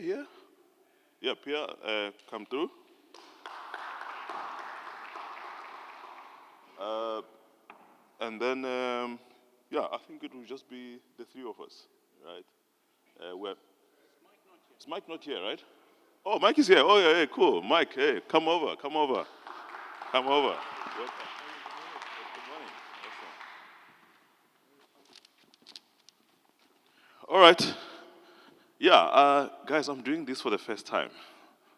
here? Yeah, Pierre, come through. And then, yeah, I think it will just be the three of us, right? Is Mike not here, right? Oh, Mike is here. Oh, yeah, cool. Mike, hey, come over. Come over. Welcome. Good morning. Awesome. All right. Yeah, guys, I'm doing this for the first time.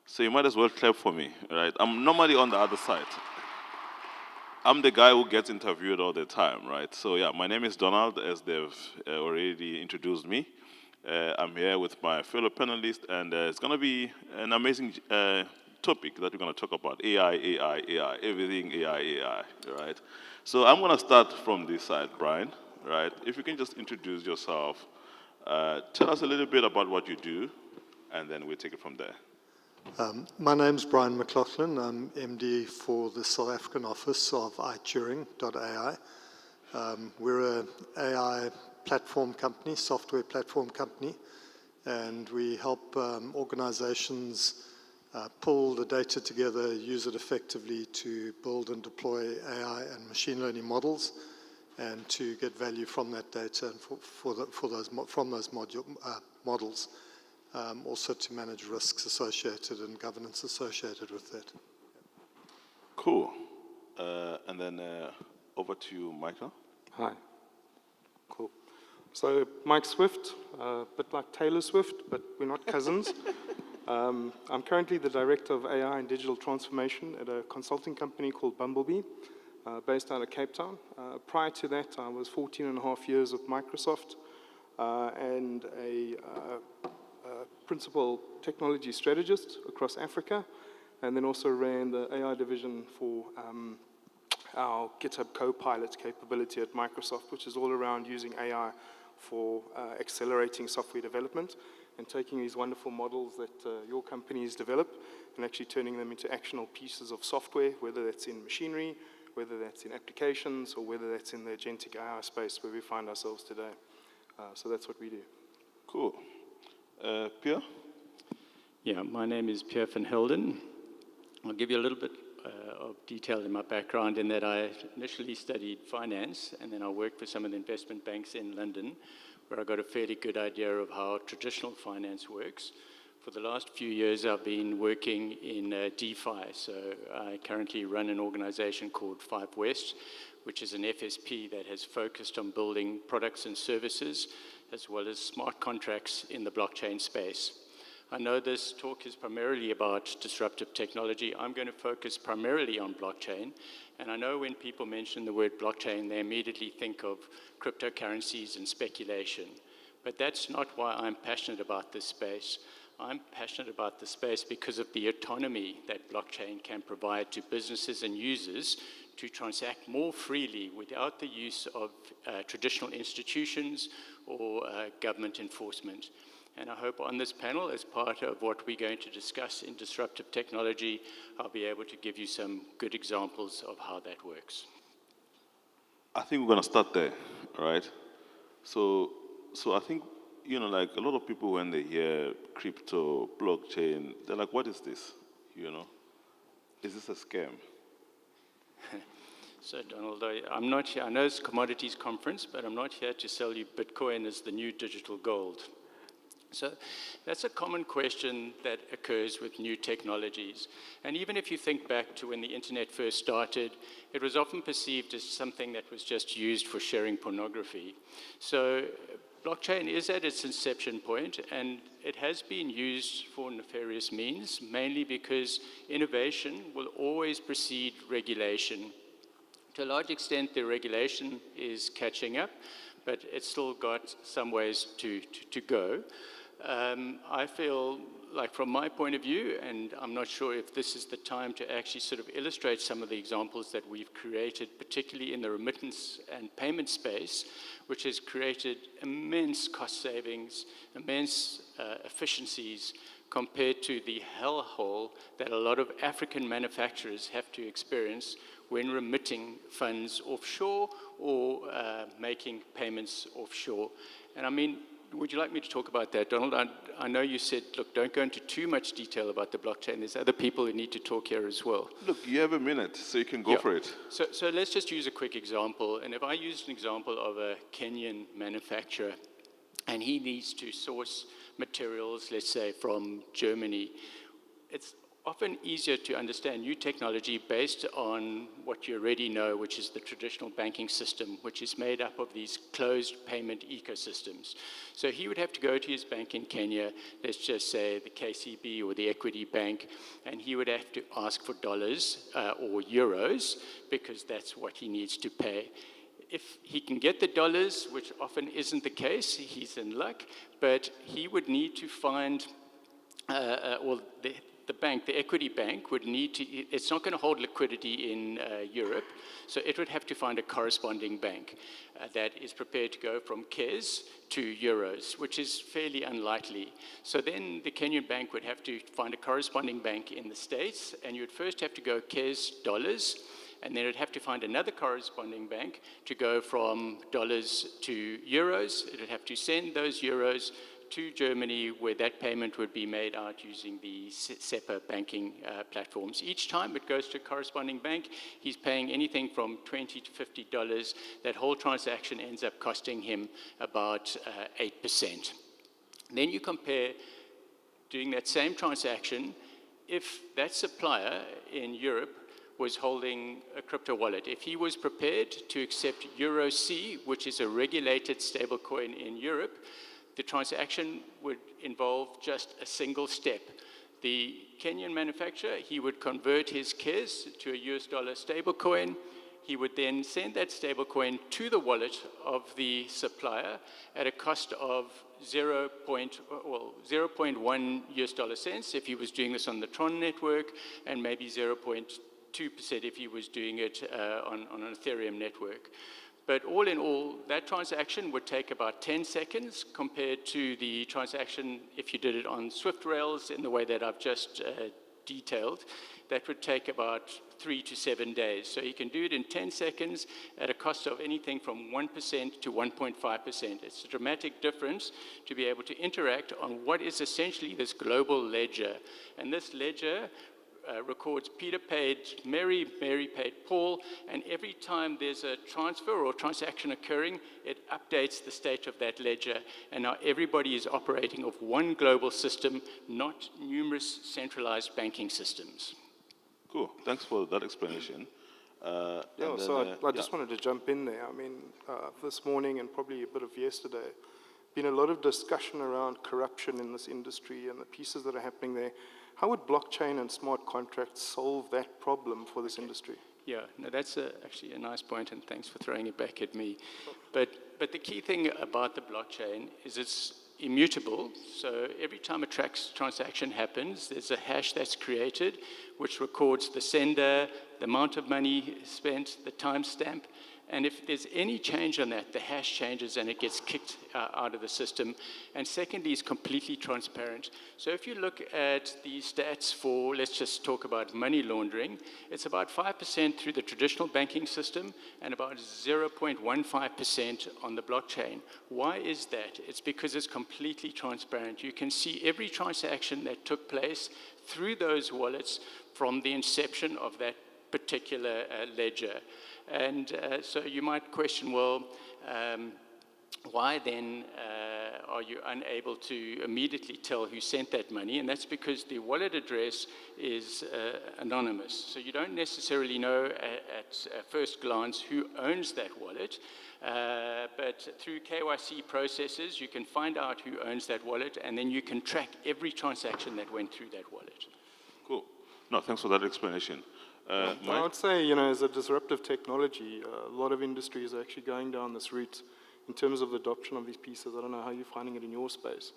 So you might as well clap for me, right? I'm normally on the other side. I'm the guy who gets interviewed all the time, right? So yeah, my name is Donald, as they've already introduced me. I'm here with my fellow panelists, and it's going to be an amazing topic that we're going to talk about: AI, everything AI, right? So I'm going to start from this side, Brian, right? If you can just introduce yourself, tell us a little bit about what you do, and then we'll take it from there. My name's Brian McLaughlin. I'm MD for the South African office of iTuring.ai. We're an AI platform company, software platform company, and we help organizations pull the data together, use it effectively to build and deploy AI and machine learning models, and to get value from that data and from those models. Also to manage risks associated and governance associated with that. Cool. And then over to you, Michael. Hi. Cool. So Mike Swift, a bit like Taylor Swift, but we're not cousins. I'm currently the Director of AI and Digital Transformation at a consulting company called Bumblebee, based out of Cape Town. Prior to that, I was 14 and a half years with Microsoft and a principal technology strategist across Africa, and then also ran the AI division for our GitHub Copilot capability at Microsoft, which is all around using AI for accelerating software development and taking these wonderful models that your companies develop and actually turning them into actionable pieces of software, whether that's in machinery, whether that's in applications, or whether that's in the agentic AI space where we find ourselves today. So that's what we do. Cool. Pierre? Yeah, my name is Pierre van Helden. I'll give you a little bit of detail in my background in that I initially studied finance, and then I worked for some of the investment banks in London, where I got a fairly good idea of how traditional finance works. For the last few years, I've been working in DeFi. So I currently run an organization called 5 West, which is an FSP that has focused on building products and services, as well as smart contracts in the blockchain space. I know this talk is primarily about disruptive technology. I'm going to focus primarily on blockchain. And I know when people mention the word blockchain, they immediately think of cryptocurrencies and speculation. But that's not why I'm passionate about this space. I'm passionate about the space because of the autonomy that blockchain can provide to businesses and users to transact more freely without the use of traditional institutions or government enforcement. And I hope on this panel, as part of what we're going to discuss in disruptive technology, I'll be able to give you some good examples of how that works. I think we're going to start there, right? So I think, like a lot of people, when they hear crypto, blockchain, they're like, what is this? Is this a scam? So, Donald, I'm not here. I know it's a commodities conference, but I'm not here to sell you Bitcoin as the new digital gold. So that's a common question that occurs with new technologies. And even if you think back to when the internet first started, it was often perceived as something that was just used for sharing pornography. So blockchain is at its inception point, and it has been used for nefarious means, mainly because innovation will always precede regulation. To a large extent, the regulation is catching up, but it's still got some ways to go. I feel like from my point of view, and I'm not sure if this is the time to actually sort of illustrate some of the examples that we've created, particularly in the remittance and payment space, which has created immense cost savings, immense efficiencies compared to the hellhole that a lot of African manufacturers have to experience when remitting funds offshore or making payments offshore. And I mean, would you like me to talk about that, Donald? I know you said, look, don't go into too much detail about the blockchain. There's other people who need to talk here as well. Look, you have a minute, so you can go for it. So let's just use a quick example. And if I use an example of a Kenyan manufacturer, and he needs to source materials, let's say, from Germany, it's often easier to understand new technology based on what you already know, which is the traditional banking system, which is made up of these closed payment ecosystems. So he would have to go to his bank in Kenya, let's just say the KCB or the Equity Bank, and he would have to ask for dollars or euros, because that's what he needs to pay. If he can get the dollars, which often isn't the case, he's in luck, but he would need to find, the bank, the Equity Bank, would need to, it's not going to hold liquidity in Europe, so it would have to find a corresponding bank that is prepared to go from KES to euros, which is fairly unlikely. So then the Kenyan bank would have to find a corresponding bank in the States, and you would first have to go KES dollars, and then it'd have to find another corresponding bank to go from dollars to euros. It would have to send those euros to Germany, where that payment would be made out using the SEPA banking platforms. Each time it goes to a corresponding bank, he's paying anything from $20 to $50. That whole transaction ends up costing him about 8%. Then you compare doing that same transaction if that supplier in Europe was holding a crypto wallet. If he was prepared to accept EuroC, which is a regulated stablecoin in Europe, the transaction would involve just a single step. The Kenyan manufacturer, he would convert his KES to a US dollar stablecoin. He would then send that stablecoin to the wallet of the supplier at a cost of 0.1 US dollar cents if he was doing this on the Tron network, and maybe 0.2% if he was doing it on an Ethereum network. But all in all, that transaction would take about 10 seconds compared to the transaction if you did it on Swift rails in the way that I've just detailed. That would take about 3 to 7 days. So you can do it in 10 seconds at a cost of anything from 1% to 1.5%. It's a dramatic difference to be able to interact on what is essentially this global ledger. And this ledger records Peter paid Mary, Mary paid Paul, and every time there's a transfer or transaction occurring, it updates the state of that ledger. And now everybody is operating off one global system, not numerous centralized banking systems. Cool. Thanks for that explanation. I just wanted to jump in there. I mean, this morning and probably a bit of yesterday, been a lot of discussion around corruption in this industry and the pieces that are happening there. How would blockchain and smart contracts solve that problem for this industry? Yeah, no, that's actually a nice point, and thanks for throwing it back at me. But the key thing about the blockchain is it's immutable. So every time a transaction happens, there's a hash that's created, which records the sender, the amount of money spent, the timestamp. And if there's any change on that, the hash changes and it gets kicked out of the system. And secondly, it's completely transparent. So if you look at the stats for, let's just talk about money laundering, it's about 5% through the traditional banking system and about 0.15% on the blockchain. Why is that? It's because it's completely transparent. You can see every transaction that took place through those wallets from the inception of that particular ledger. And so you might question, well, why then are you unable to immediately tell who sent that money? And that's because the wallet address is anonymous. So you don't necessarily know at first glance who owns that wallet. But through KYC processes, you can find out who owns that wallet, and then you can track every transaction that went through that wallet. Cool. No, thanks for that explanation. I would say, as a disruptive technology, a lot of industries are actually going down this route in terms of the adoption of these pieces. I don't know how you're finding it in your space,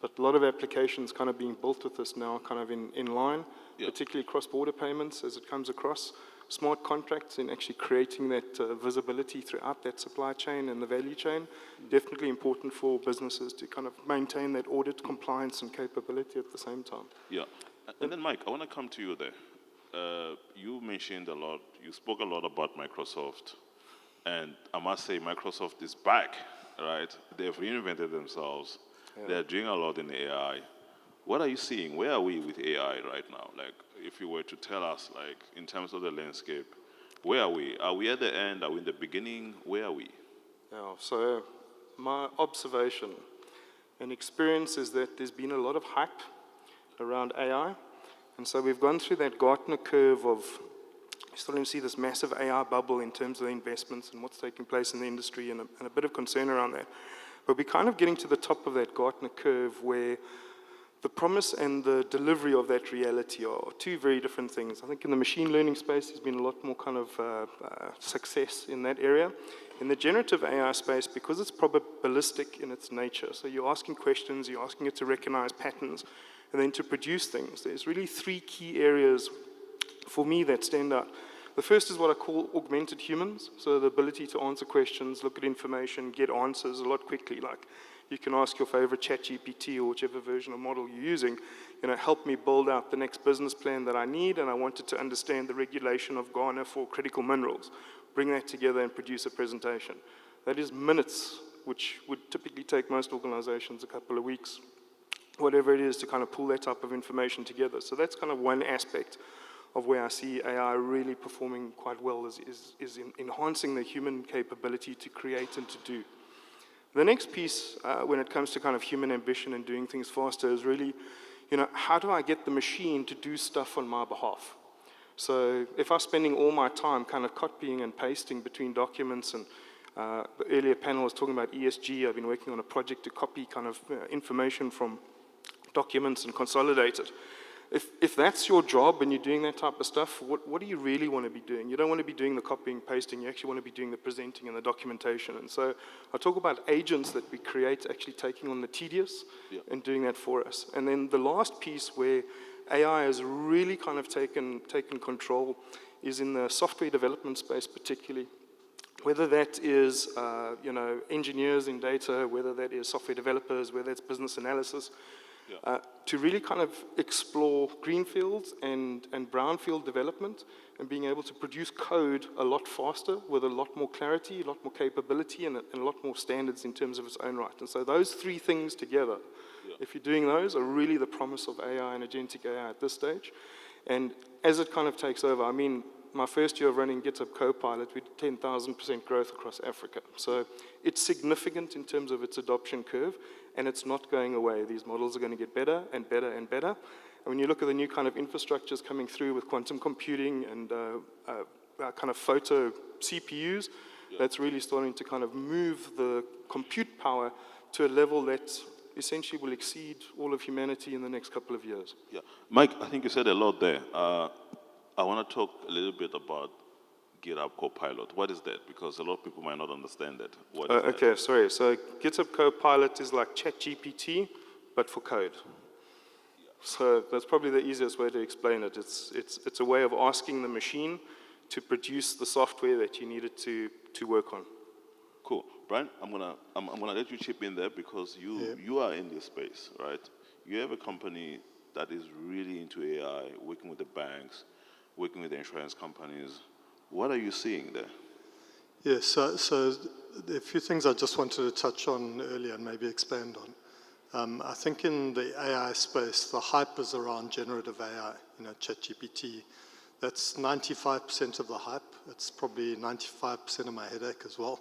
but a lot of applications kind of being built with this now kind of in line, particularly cross-border payments as it comes across. Smart contracts in actually creating that visibility throughout that supply chain and the value chain. Definitely important for businesses to kind of maintain that audit compliance and capability at the same time. Yeah. And then, Mike, I want to come to you there. You mentioned a lot, you spoke a lot about Microsoft, and I must say Microsoft is back right? They've reinvented themselves. They're doing a lot in AI. What are you seeing? Where are we with AI right now? Like, if you were to tell us, like, in terms of the landscape, where are we? Are we at the end? Are we in the beginning? Where are we? Yeah, so my observation and experience is that there's been a lot of hype around AI. And so we've gone through that Gartner curve of starting to see this massive AI bubble in terms of the investments and what's taking place in the industry and a bit of concern around that. But we're kind of getting to the top of that Gartner curve where the promise and the delivery of that reality are two very different things. I think in the machine learning space, there's been a lot more kind of success in that area. In the generative AI space, because it's probabilistic in its nature, so you're asking questions, you're asking it to recognize patterns, and then to produce things, there's really three key areas for me that stand out. The first is what I call augmented humans, so the ability to answer questions, look at information, get answers a lot quickly. Like you can ask your favorite ChatGPT or whichever version of model you're using, help me build out the next business plan that I need, and I wanted to understand the regulation of Ghana for critical minerals. Bring that together and produce a presentation. That is minutes, which would typically take most organizations a couple of weeks, whatever it is, to kind of pull that type of information together. So that's kind of one aspect of where I see AI really performing quite well is in enhancing the human capability to create and to do. The next piece, when it comes to kind of human ambition and doing things faster, is really, how do I get the machine to do stuff on my behalf? So if I'm spending all my time kind of copying and pasting between documents, and the earlier panel was talking about ESG, I've been working on a project to copy kind of information from documents and consolidate it. If that's your job and you're doing that type of stuff, what do you really want to be doing? You don't want to be doing the copying, pasting, you actually want to be doing the presenting and the documentation. And so I talk about agents that we create actually taking on the tedious and doing that for us. And then the last piece where AI has really kind of taken control is in the software development space particularly. Whether that is engineers in data, whether that is software developers, whether it's business analysis, to really kind of explore greenfields and brownfield development and being able to produce code a lot faster with a lot more clarity, a lot more capability, and a lot more standards in terms of its own right. And so those three things together, if you're doing those, are really the promise of AI and agentic AI at this stage. And as it kind of takes over, I mean, my first year of running GitHub Copilot, we did 10,000% growth across Africa. So it's significant in terms of its adoption curve, and it's not going away. These models are going to get better and better and better. And when you look at the new kind of infrastructures coming through with quantum computing and kind of photo CPUs, that's really starting to kind of move the compute power to a level that essentially will exceed all of humanity in the next couple of years. Yeah. Mike, I think you said a lot there. I want to talk a little bit about GitHub Copilot. What is that? Because a lot of people might not understand that. What is that? Okay, sorry. So GitHub Copilot is like ChatGPT, but for code. So that's probably the easiest way to explain it. It's a way of asking the machine to produce the software that you needed to work on. Cool. Brian, I'm gonna let you chip in there because you are in this space, right? You have a company that is really into AI, working with the banks, working with the insurance companies. What are you seeing there? Yes, so a few things I just wanted to touch on earlier and maybe expand on. I think in the AI space, the hype is around generative AI, ChatGPT. That's 95% of the hype. It's probably 95% of my headache as well.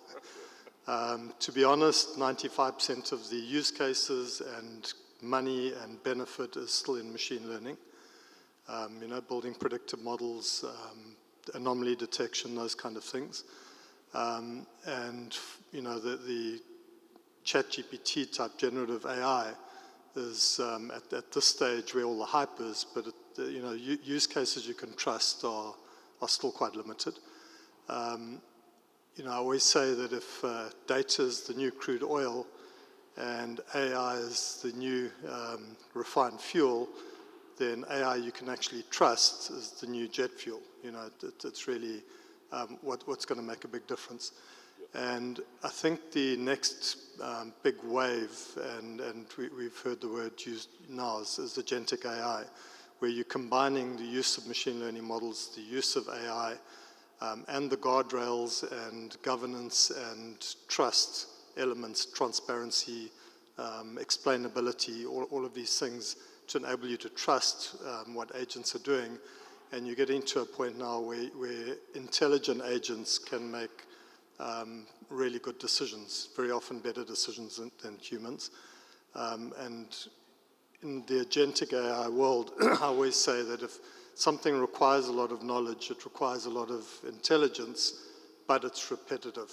To be honest, 95% of the use cases and money and benefit is still in machine learning. Building predictive models, anomaly detection, those kind of things. The ChatGPT type generative AI is at this stage where all the hype is, but use cases you can trust are still quite limited. I always say that if data is the new crude oil and AI is the new refined fuel, then AI you can actually trust is the new jet fuel. It's really what's going to make a big difference. And I think the next big wave, and we've heard the word used now, is agentic AI, where you're combining the use of machine learning models, the use of AI, and the guardrails and governance and trust elements, transparency, explainability, all of these things to enable you to trust what agents are doing. And you're getting to a point now where intelligent agents can make really good decisions, very often better decisions than humans. And in the agentic AI world, I always say that if something requires a lot of knowledge, it requires a lot of intelligence, but it's repetitive,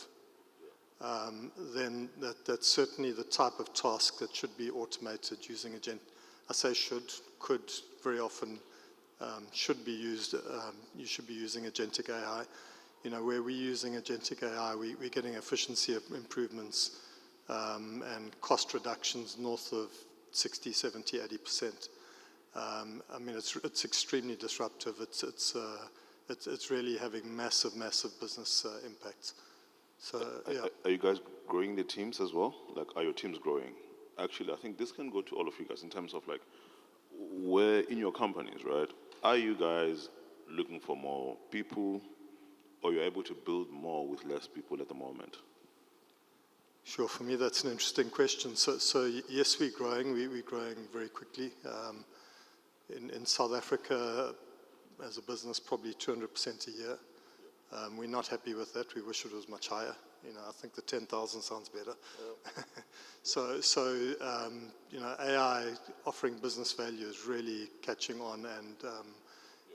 then that's certainly the type of task that should be automated using I say could very often should be used. You should be using agentic AI. You know, where we're using agentic AI, we're getting efficiency improvements and cost reductions north of 60, 70, 80%. I mean, it's extremely disruptive. It's really having massive business impacts. So, yeah. Are you guys growing the teams as well? Like, are your teams growing? Actually, I think this can go to all of you guys in terms of like, where in your companies, right? Are you guys looking for more people, or you're able to build more with less people at the moment? Sure, for me that's an interesting question. So yes, we're growing. We're growing very quickly. In South Africa, as a business, probably 200% a year. We're not happy with that. We wish it was much higher. You know, I think the 10,000 sounds better. Yeah. So you know, AI offering business value is really catching on,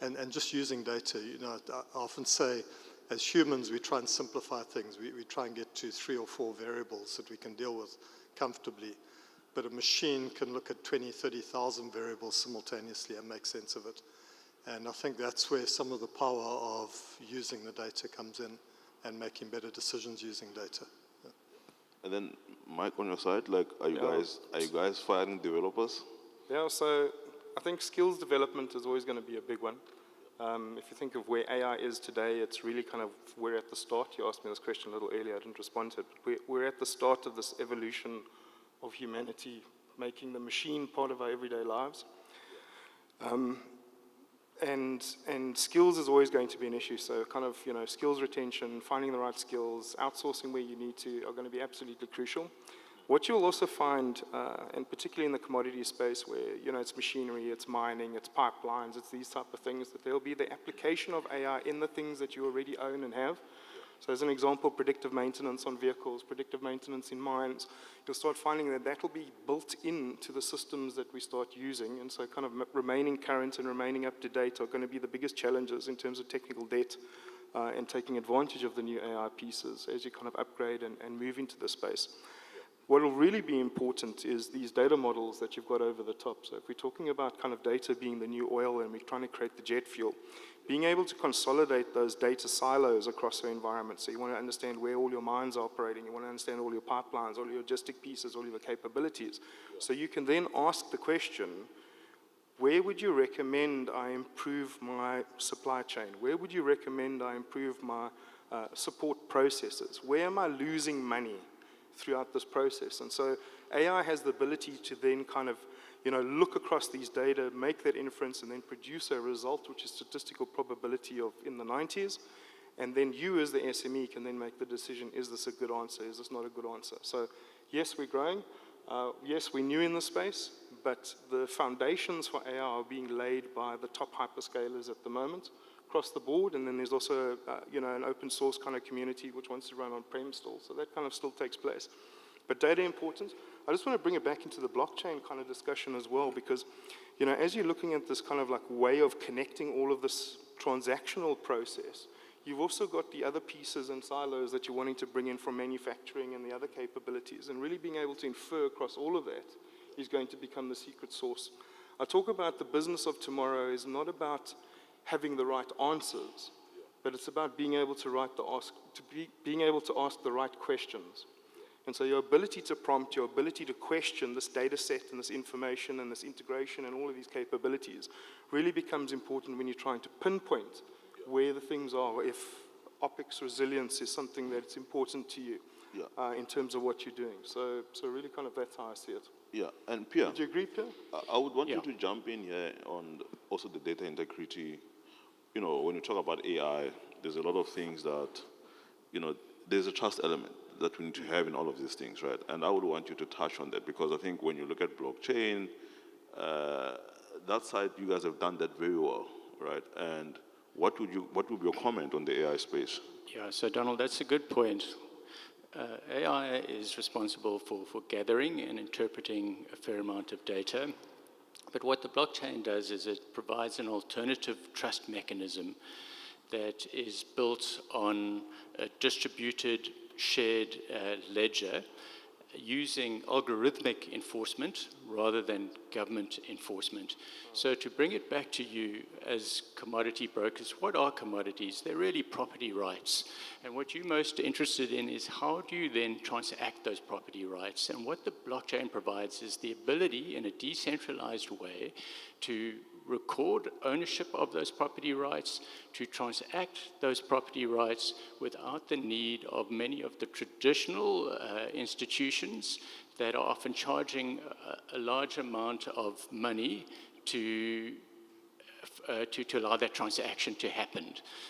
and just using data. You know, I often say, as humans, we try and simplify things. We try and get to 3 or 4 variables that we can deal with comfortably. But a machine can look at 20, 30,000 variables simultaneously and make sense of it. And I think that's where some of the power of using the data comes in and making better decisions using data. Yeah. And then, Mike, on your side, like, are you guys firing developers? Yeah, so I think skills development is always going to be a big one. If you think of where AI is today, it's really kind of, we're at the start. You asked me this question a little earlier, I didn't respond to it. We're at the start of this evolution of humanity, making the machine part of our everyday lives. And skills is always going to be an issue. So kind of, you know, skills retention, finding the right skills, outsourcing where you need to are going to be absolutely crucial. What you'll also find, and particularly in the commodity space where, you know, it's machinery, it's mining, it's pipelines, it's these type of things, that there'll be the application of AI in the things that you already own and have. So as an example, predictive maintenance on vehicles, predictive maintenance in mines, you'll start finding that that'll be built into the systems that we start using. And so kind of remaining current and remaining up to date are going to be the biggest challenges in terms of technical debt and taking advantage of the new AI pieces as you kind of upgrade and move into the space. What will really be important is these data models that you've got over the top. So if we're talking about kind of data being the new oil and we're trying to create the jet fuel, being able to consolidate those data silos across the environment. So you want to understand where all your mines are operating, you want to understand all your pipelines, all your logistic pieces, all your capabilities. So you can then ask the question, where would you recommend I improve my supply chain? Where would you recommend I improve my support processes? Where am I losing money throughout this process? And so AI has the ability to then kind of, you know, look across these data, make that inference, and then produce a result which is statistical probability of in the 90s. And then you as the SME can then make the decision, is this a good answer, is this not a good answer? So yes, we're growing. Yes, we're new in the space, but the foundations for AI are being laid by the top hyperscalers at the moment across the board. And then there's also, you know, an open source kind of community which wants to run on-prem still. So that kind of still takes place. But data important. I just want to bring it back into the blockchain kind of discussion as well, because, you know, as you're looking at this kind of like way of connecting all of this transactional process, you've also got the other pieces and silos that you're wanting to bring in from manufacturing and the other capabilities, and really being able to infer across all of that is going to become the secret sauce. I talk about the business of tomorrow is not about having the right answers, but it's about being able to being able to ask the right questions. And so your ability to prompt, your ability to question this data set and this information and this integration and all of these capabilities really becomes important when you're trying to pinpoint where the things are, if OpEx resilience is something that's important to you in terms of what you're doing. So really kind of that's how I see it. Yeah, and Pierre, would you agree, Pierre? I would want you to jump in here on also the data integrity. You know, when you talk about AI, there's a lot of things that, you know, there's a trust element. that we need to have in all of these things, right? And I would want you to touch on that, because I think when you look at blockchain, that side, you guys have done that very well, right? And what would be your comment on the AI space? Yeah, so Donald, that's a good point. AI is responsible for gathering and interpreting a fair amount of data. But what the blockchain does is it provides an alternative trust mechanism that is built on a distributed, shared ledger using algorithmic enforcement rather than government enforcement. So to bring it back to you as commodity brokers, what are commodities? They're really property rights. And what you're most interested in is how do you then transact those property rights? And what the blockchain provides is the ability in a decentralized way to record ownership of those property rights, to transact those property rights without the need of many of the traditional institutions that are often charging a large amount of money to allow that transaction to happen.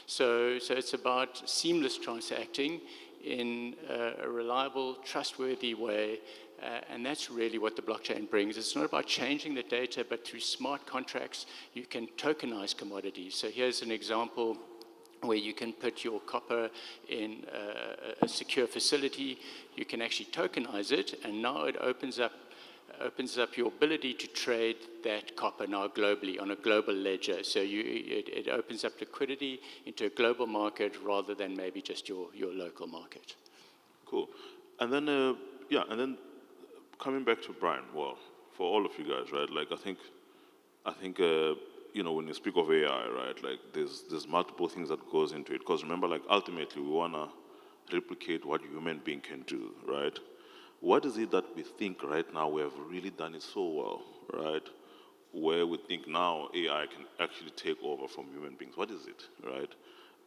So it's about seamless transacting in a reliable, trustworthy way. And that's really what the blockchain brings. It's not about changing the data, but through smart contracts, you can tokenize commodities. So here's an example where you can put your copper in a secure facility. You can actually tokenize it, and now it opens up your ability to trade that copper now globally on a global ledger. So it opens up liquidity into a global market rather than maybe just your local market. Cool. And then, coming back to Brian, well, for all of you guys, right? Like I think, when you speak of AI, right? Like there's multiple things that goes into it. Because remember, like ultimately, we wanna replicate what a human being can do, right? What is it that we think right now we have really done it so well, right? Where we think now AI can actually take over from human beings. What is it, right?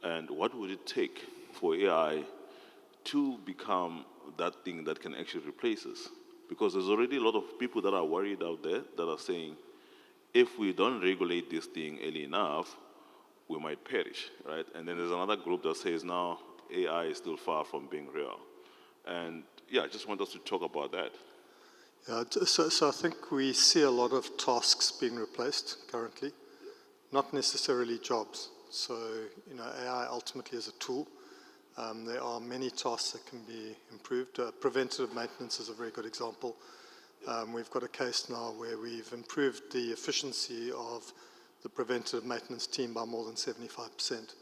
And what would it take for AI to become that thing that can actually replace us? Because there's already a lot of people that are worried out there that are saying, if we don't regulate this thing early enough, we might perish, right? And then there's another group that says now AI is still far from being real. And yeah, I just want us to talk about that. Yeah, so I think we see a lot of tasks being replaced currently, not necessarily jobs. So, AI ultimately is a tool. There are many tasks that can be improved. Preventative maintenance is a very good example. We've got a case now where we've improved the efficiency of the preventative maintenance team by more than 75%.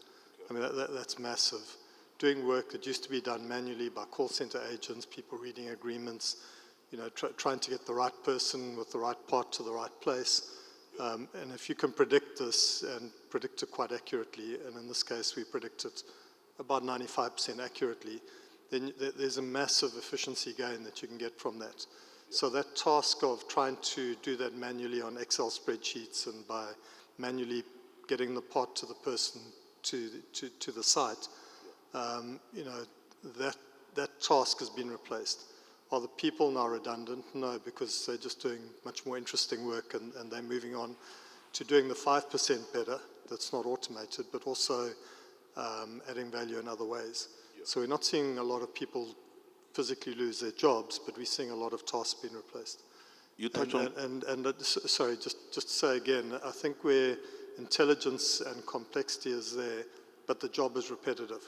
I mean, that's massive. Doing work that used to be done manually by call center agents, people reading agreements, trying to get the right person with the right part to the right place. And if you can predict this and predict it quite accurately, and in this case we predict it about 95% accurately, then there's a massive efficiency gain that you can get from that. So that task of trying to do that manually on Excel spreadsheets and by manually getting the part to the person to the site, that task has been replaced. Are the people now redundant? No, because they're just doing much more interesting work and they're moving on to doing the 5% better that's not automated, but also adding value in other ways. Yep. So we're not seeing a lot of people physically lose their jobs, but we're seeing a lot of tasks being replaced. You touch on... Sorry, just to say again, I think where intelligence and complexity is there, but the job is repetitive.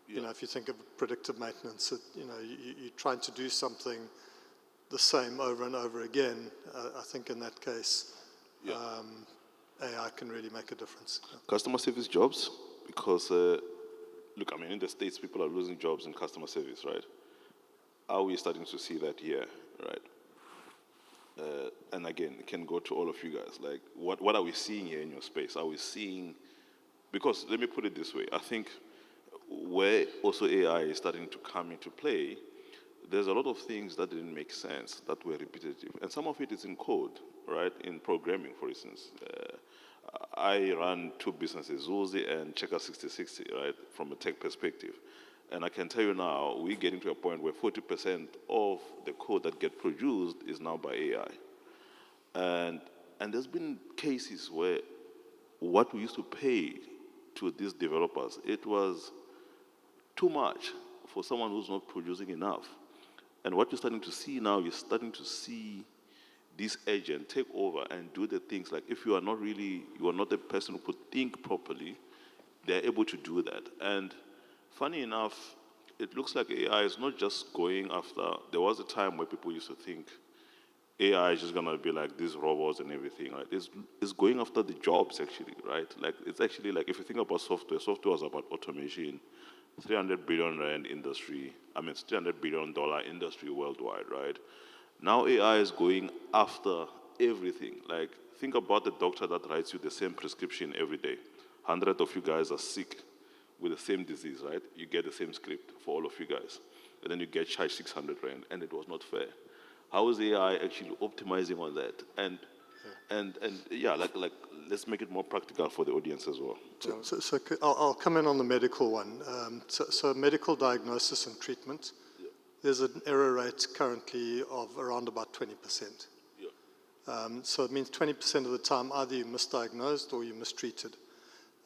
Yeah. If you think of predictive maintenance, you're trying to do something the same over and over again. I think in that case, yeah. AI can really make a difference. Yeah. Customer service jobs, because, look, I mean, in the States, people are losing jobs in customer service, right? Are we starting to see that here, right? And again, it can go to all of you guys. Like, what are we seeing here in your space? Are we seeing... Because, let me put it this way. I think where also AI is starting to come into play, there's a lot of things that didn't make sense, that were repetitive. And some of it is in code, right? In programming, for instance. I run two businesses, Zulzi and Checker 6060, right? From a tech perspective. And I can tell you now, we're getting to a point where 40% of the code that get produced is now by AI. And there's been cases where what we used to pay to these developers, it was too much for someone who's not producing enough. And what you're starting to see now, you're starting to see this agent take over and do the things like if you are not a person who could think properly, they're able to do that. And funny enough, it looks like AI is not just going after, there was a time where people used to think AI is just gonna be like these robots and everything, right? It's going after the jobs actually, right? Like it's actually like if you think about software was about automation, 300 billion rand industry, $300 billion industry worldwide, right? Now AI is going after everything. Like think about the doctor that writes you the same prescription every day. 100 of you guys are sick with the same disease, right? You get the same script for all of you guys. And then you get charged 600 rand, and it was not fair. How is AI actually optimizing on that? And let's make it more practical for the audience as well. So I'll come in on the medical one. So medical diagnosis and treatment, there's an error rate currently of around about 20%. So it means 20% of the time either you misdiagnosed or you mistreated.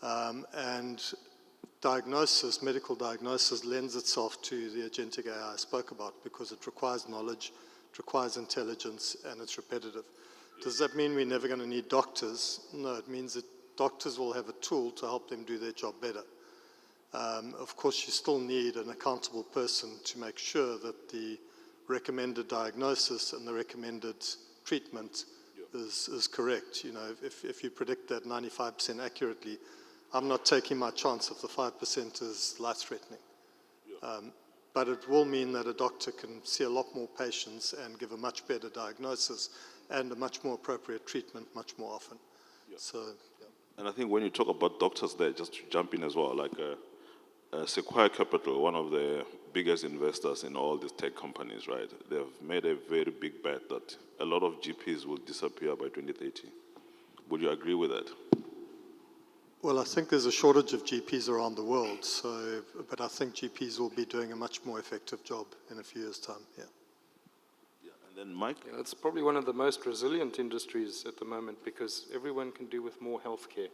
And medical diagnosis lends itself to the agentic AI I spoke about because it requires knowledge, it requires intelligence, and it's repetitive. Does that mean we're never going to need doctors? No, it means that doctors will have a tool to help them do their job better. Of course, you still need an accountable person to make sure that the recommended diagnosis and the recommended treatment is correct. You know, if you predict that 95% accurately, I'm not taking my chance if the 5% is life-threatening. But it will mean that a doctor can see a lot more patients and give a much better diagnosis and a much more appropriate treatment much more often. And I think when you talk about doctors there, just to jump in as well, like Sequoia Capital, one of the biggest investors in all these tech companies, right? They've made a very big bet that a lot of GPs will disappear by 2030. Would you agree with that? Well, I think there's a shortage of GPs around the world, but I think GPs will be doing a much more effective job in a few years' time, And then Mike? Yeah, it's probably one of the most resilient industries at the moment because everyone can do with more healthcare.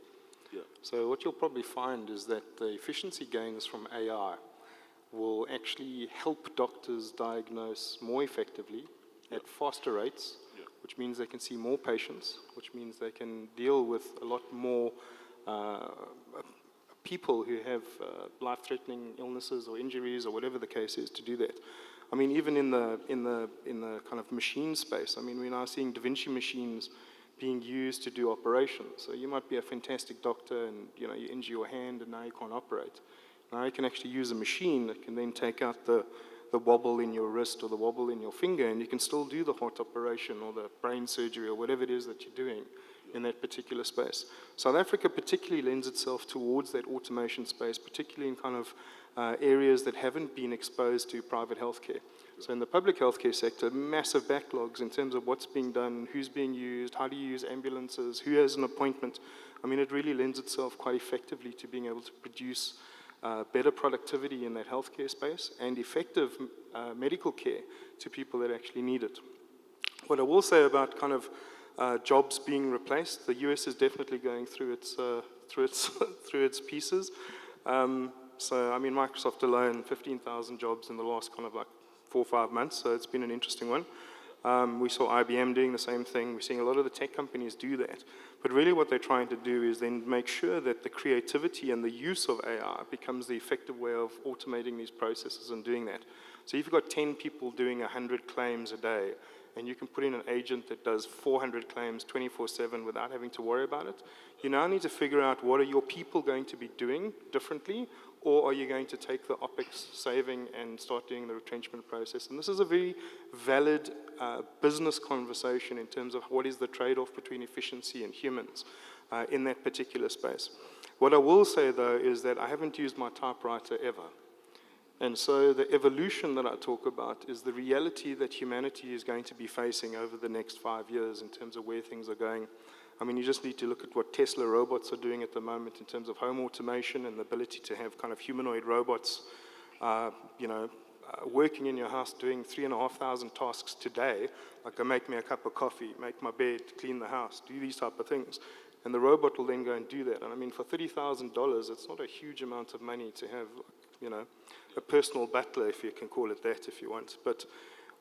So what you'll probably find is that the efficiency gains from AI will actually help doctors diagnose more effectively at faster rates, which means they can see more patients, which means they can deal with a lot more people who have life-threatening illnesses or injuries or whatever the case is to do that. I mean, even in the kind of machine space, I mean, we're now seeing Da Vinci machines being used to do operations. So you might be a fantastic doctor and you injure your hand and now you can't operate. Now you can actually use a machine that can then take out the wobble in your wrist or the wobble in your finger and you can still do the heart operation or the brain surgery or whatever it is that you're doing in that particular space. South Africa particularly lends itself towards that automation space, particularly in kind of areas that haven't been exposed to private healthcare. So in the public healthcare sector, massive backlogs in terms of what's being done, who's being used, how do you use ambulances, who has an appointment. I mean, it really lends itself quite effectively to being able to produce better productivity in that healthcare space and effective medical care to people that actually need it. What I will say about kind of jobs being replaced, the US is definitely going through its pieces. So I mean, Microsoft alone, 15,000 jobs in the last kind of like 4 or 5 months. So it's been an interesting one. We saw IBM doing the same thing. We're seeing a lot of the tech companies do that. But really what they're trying to do is then make sure that the creativity and the use of AI becomes the effective way of automating these processes and doing that. So if you've got 10 people doing 100 claims a day, and you can put in an agent that does 400 claims 24/7 without having to worry about it, you now need to figure out what are your people going to be doing differently, or are you going to take the OPEX saving and start doing the retrenchment process? And this is a very valid business conversation in terms of what is the trade-off between efficiency and humans in that particular space. What I will say, though, is that I haven't used my typewriter ever. And so the evolution that I talk about is the reality that humanity is going to be facing over the next 5 years in terms of where things are going. I mean, you just need to look at what Tesla robots are doing at the moment in terms of home automation and the ability to have kind of humanoid robots, working in your house, doing 3,500 tasks today, like make me a cup of coffee, make my bed, clean the house, do these type of things. And the robot will then go and do that. And I mean, for $30,000, it's not a huge amount of money to have, you know, a personal butler, if you can call it that, if you want. But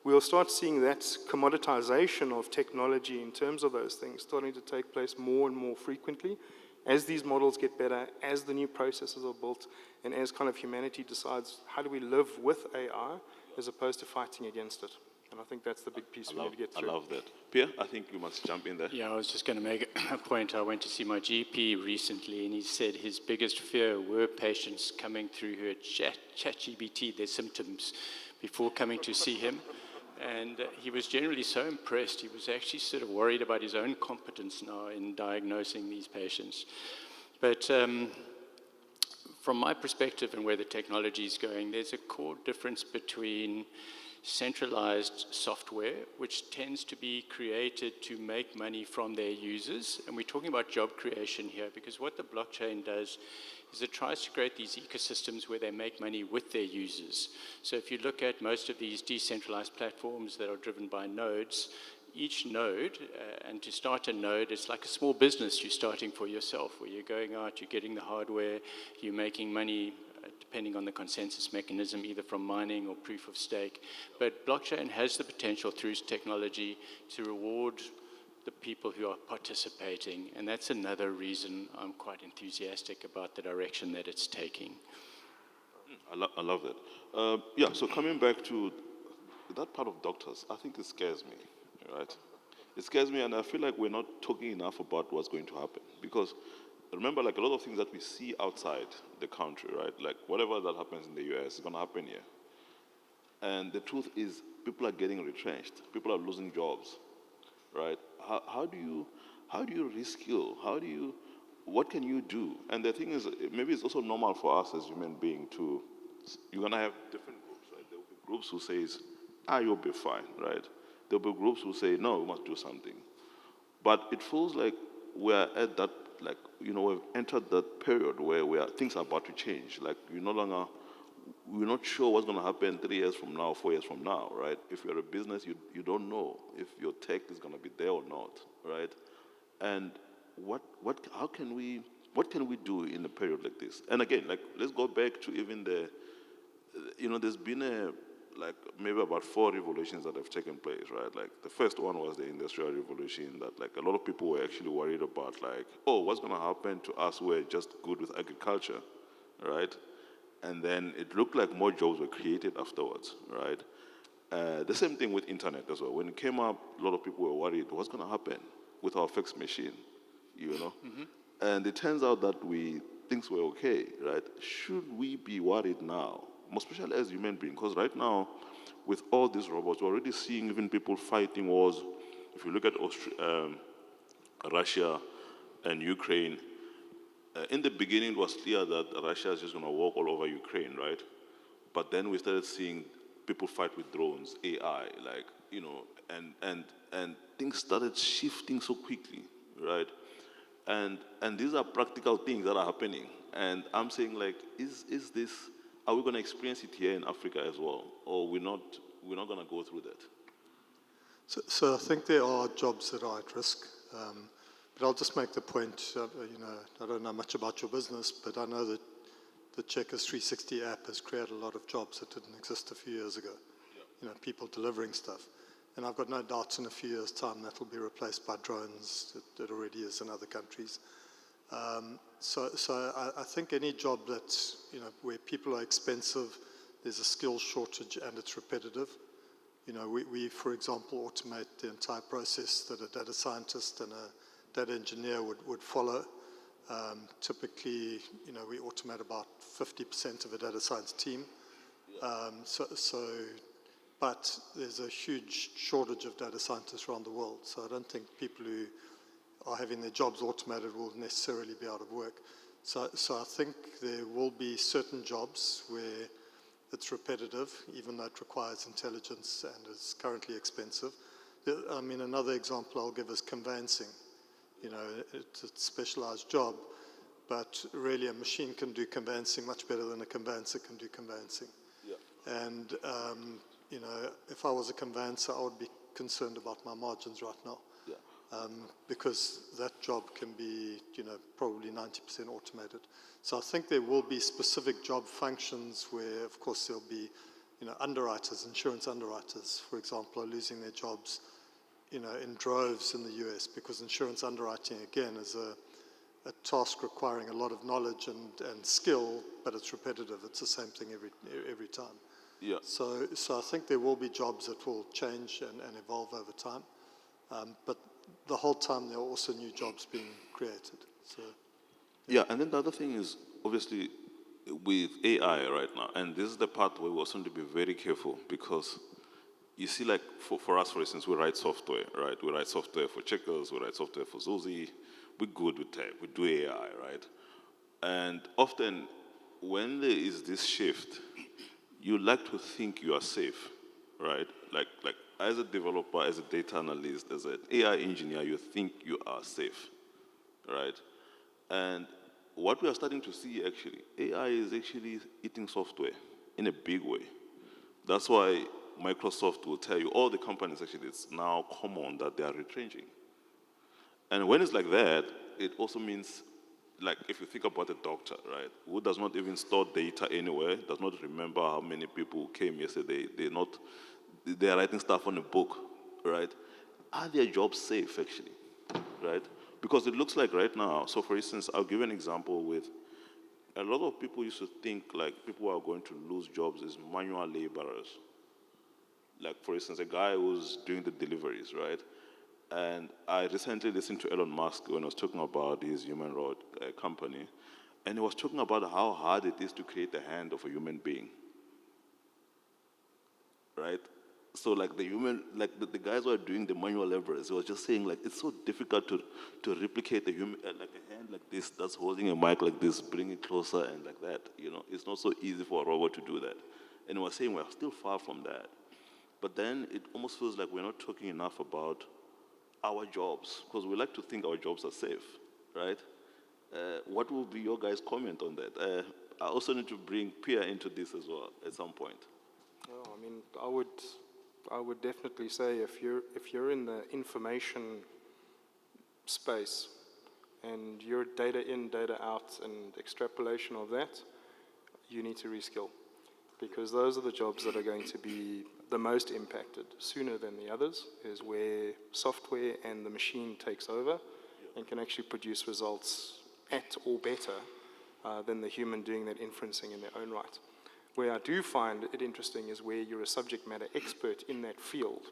we'll start seeing that commoditization of technology in terms of those things starting to take place more and more frequently as these models get better, as the new processes are built, and as kind of humanity decides how do we live with AI as opposed to fighting against it. And I think that's the big piece we need to get through. I love that. Pierre, I think you must jump in there. Yeah, I was just going to make a point. I went to see my GP recently, and he said his biggest fear were patients coming through who had ChatGPT their symptoms before coming to see him. And he was generally so impressed. He was actually sort of worried about his own competence now in diagnosing these patients. But from my perspective and where the technology is going, there's a core difference between centralized software, which tends to be created to make money from their users. And we're talking about job creation here, because what the blockchain does is it tries to create these ecosystems where they make money with their users. So if you look at most of these decentralized platforms that are driven by nodes, each node, and to start a node, it's like a small business you're starting for yourself, where you're going out, you're getting the hardware, you're making money, depending on the consensus mechanism, either from mining or proof of stake. But blockchain has the potential through its technology to reward the people who are participating. And that's another reason I'm quite enthusiastic about the direction that it's taking. I love that. Yeah, so coming back to that part of doctors, I think it scares me, right? It scares me, and I feel like we're not talking enough about what's going to happen. Because remember, like a lot of things that we see outside the country, right? Like whatever that happens in the US is going to happen here. And the truth is, people are getting retrenched. People are losing jobs, right? How do you reskill? What can you do? And the thing is, maybe it's also normal for us as human beings to, you're going to have different groups, right? There will be groups who say, you'll be fine, right? There will be groups who say, no, we must do something. But it feels like we're at that, like, you know, we've entered that period where things are about to change. Like, we're not sure what's going to happen 3 years from now, 4 years from now, right? If you're a business, you don't know if your tech is going to be there or not, right? And what can we do in a period like this? And again, like, let's go back to even there's been maybe about 4 revolutions that have taken place, right? Like the first one was the Industrial Revolution, that like a lot of people were actually worried about, like, oh, what's going to happen to us? We're just good with agriculture, right? And then it looked like more jobs were created afterwards, right? The same thing with internet as well. When it came up, a lot of people were worried, what's going to happen with our fax machine, you know? Mm-hmm. And it turns out that things were okay, right? Should we be worried now? Most especially as human beings, because right now, with all these robots, we're already seeing even people fighting wars. If you look at Russia and Ukraine, in the beginning, it was clear that Russia is just going to walk all over Ukraine, right? But then we started seeing people fight with drones, AI, like, you know, and things started shifting so quickly, right? And these are practical things that are happening. And I'm saying, like, are we going to experience it here in Africa as well, or we're not going to go through that? So I think there are jobs that are at risk. But I'll just make the point, I don't know much about your business, but I know that the Checkers 360 app has created a lot of jobs that didn't exist a few years ago. Yeah. You know, people delivering stuff. And I've got no doubts in a few years' time that will be replaced by drones. That already is in other countries. So I think any job that's, where people are expensive, there's a skill shortage and it's repetitive. You know, we for example, automate the entire process that a data scientist and a data engineer would follow. Typically, we automate about 50% of a data science team. But there's a huge shortage of data scientists around the world. So I don't think people who are having their jobs automated will necessarily be out of work. So I think there will be certain jobs where it's repetitive, even though it requires intelligence and is currently expensive. I mean, another example I'll give is conveyancing. It's a specialized job, but really a machine can do conveyancing much better than a conveyancer can do conveyancing. Yeah. And, if I was a conveyancer, I would be concerned about my margins right now. Yeah. because that job can be, probably 90% automated. So I think there will be specific job functions where, of course, there'll be, underwriters, insurance underwriters, for example, are losing their jobs, in droves in the US, because insurance underwriting, again, is a task requiring a lot of knowledge and skill, but it's repetitive. It's the same thing every time. Yeah. So I think there will be jobs that will change and evolve over time. But the whole time there are also new jobs being created. So Yeah, and then the other thing is, obviously, with AI right now, and this is the part where we also need to be very careful, because you see, like, for us, for instance, we write software, right? We write software for Checkers, we write software for Zulzi. We're good with tech, we do AI, right? And often, when there is this shift, you like to think you are safe, right? Like as a developer, as a data analyst, as an AI engineer, you think you are safe, right? And what we are starting to see, actually, AI is actually eating software in a big way. That's why Microsoft will tell you, all the companies, actually, it's now common that they are retrenching. And when it's like that, it also means, like, if you think about a doctor, right, who does not even store data anywhere, does not remember how many people came yesterday, they are writing stuff on a book, right? Are their jobs safe, actually, right? Because it looks like right now, so for instance, I'll give an example with, a lot of people used to think like people are going to lose jobs as manual laborers. Like, for instance, a guy who's doing the deliveries, right? And I recently listened to Elon Musk when he was talking about his human road company, and he was talking about how hard it is to create the hand of a human being, right? So, like, the guys who are doing the manual laborers, he was just saying, like, it's so difficult to replicate a human, like a hand like this that's holding a mic like this, bring it closer and like that. It's not so easy for a robot to do that. And he was saying we're still far from that. But then it almost feels like we're not talking enough about our jobs, because we like to think our jobs are safe, right? What will be your guys' comment on that? I also need to bring Pierre into this as well at some point. Oh, I mean, I would definitely say if you're in the information space and you're data in, data out, and extrapolation of that, you need to reskill, because those are the jobs that are going to be the most impacted sooner than the others, is where software and the machine takes over and can actually produce results at or better than the human doing that inferencing in their own right. Where I do find it interesting is where you're a subject matter expert in that field,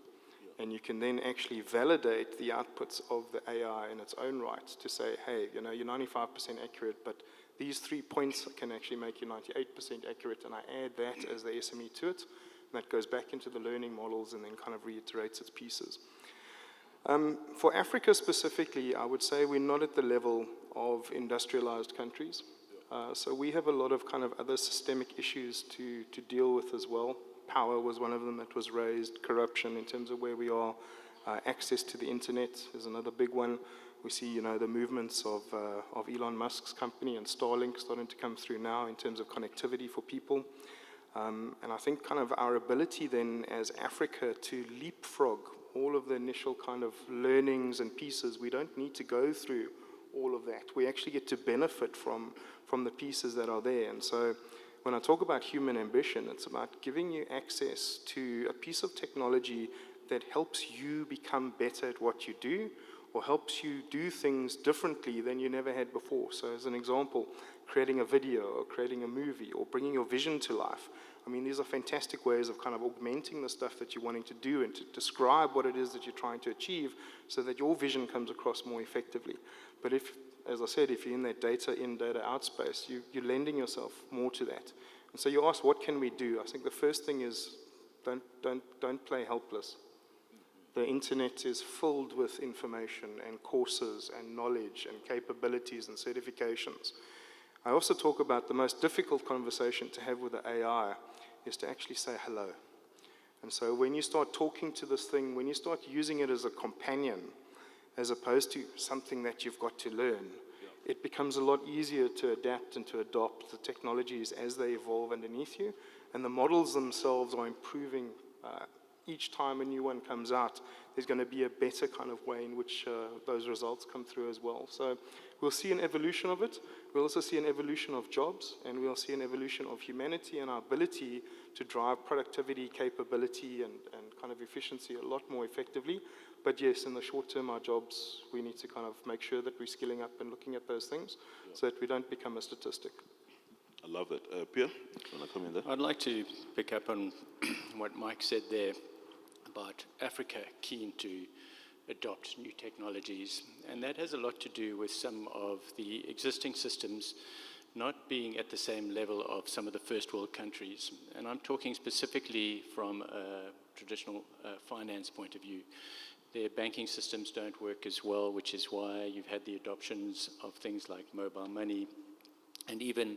and you can then actually validate the outputs of the AI in its own right to say, hey, you're 95% accurate, but these 3 points can actually make you 98% accurate, and I add that as the SME to it. And that goes back into the learning models and then kind of reiterates its pieces. For Africa specifically, I would say we're not at the level of industrialized countries. So we have a lot of kind of other systemic issues to deal with as well. Power was one of them that was raised, corruption in terms of where we are, access to the internet is another big one. We see, the movements of Elon Musk's company and Starlink starting to come through now in terms of connectivity for people. And I think kind of our ability then as Africa to leapfrog all of the initial kind of learnings and pieces, we don't need to go through all of that. We actually get to benefit from the pieces that are there. And so when I talk about human ambition, it's about giving you access to a piece of technology that helps you become better at what you do, or helps you do things differently than you never had before. So as an example, creating a video or creating a movie or bringing your vision to life. I mean, these are fantastic ways of kind of augmenting the stuff that you're wanting to do and to describe what it is that you're trying to achieve so that your vision comes across more effectively. But if, as I said, if you're in that data in, data out space, you're lending yourself more to that. And so you ask, what can we do? I think the first thing is don't play helpless. The internet is filled with information and courses and knowledge and capabilities and certifications. I also talk about the most difficult conversation to have with the AI is to actually say hello. And so when you start talking to this thing, when you start using it as a companion, as opposed to something that you've got to learn, it becomes a lot easier to adapt and to adopt the technologies as they evolve underneath you. And the models themselves are improving each time a new one comes out, there's going to be a better kind of way in which those results come through as well. So we'll see an evolution of it. We'll also see an evolution of jobs, and we'll see an evolution of humanity and our ability to drive productivity, capability, and kind of efficiency a lot more effectively. But yes, in the short term, our jobs, we need to kind of make sure that we're skilling up and looking at those things so that we don't become a statistic. I love it. Pierre, you want to come in there? I'd like to pick up on what Mike said there about Africa keen to adopt new technologies. And that has a lot to do with some of the existing systems not being at the same level of some of the first world countries. And I'm talking specifically from a traditional finance point of view. Their banking systems don't work as well, which is why you've had the adoptions of things like mobile money. And even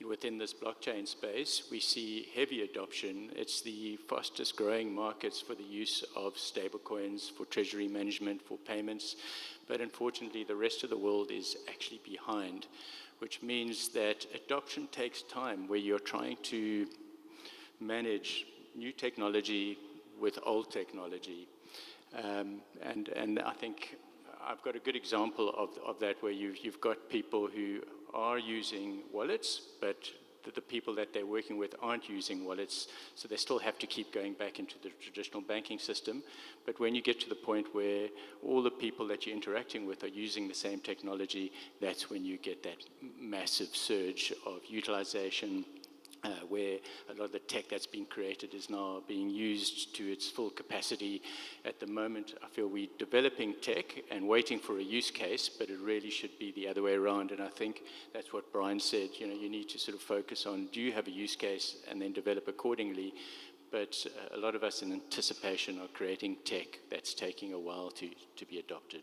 within this blockchain space, we see heavy adoption. It's the fastest growing markets for the use of stablecoins, for treasury management, for payments. But unfortunately, the rest of the world is actually behind, which means that adoption takes time, where you're trying to manage new technology with old technology. And I think I've got a good example of that, where you've got people who are using wallets, but the people that they're working with aren't using wallets, so they still have to keep going back into the traditional banking system. But when you get to the point where all the people that you're interacting with are using the same technology, that's when you get that massive surge of utilization, where a lot of the tech that's been created is now being used to its full capacity. At the moment, I feel we're developing tech and waiting for a use case, but it really should be the other way around. And I think that's what Brian said. You need to sort of focus on, do you have a use case, and then develop accordingly. But a lot of us in anticipation are creating tech that's taking a while to be adopted.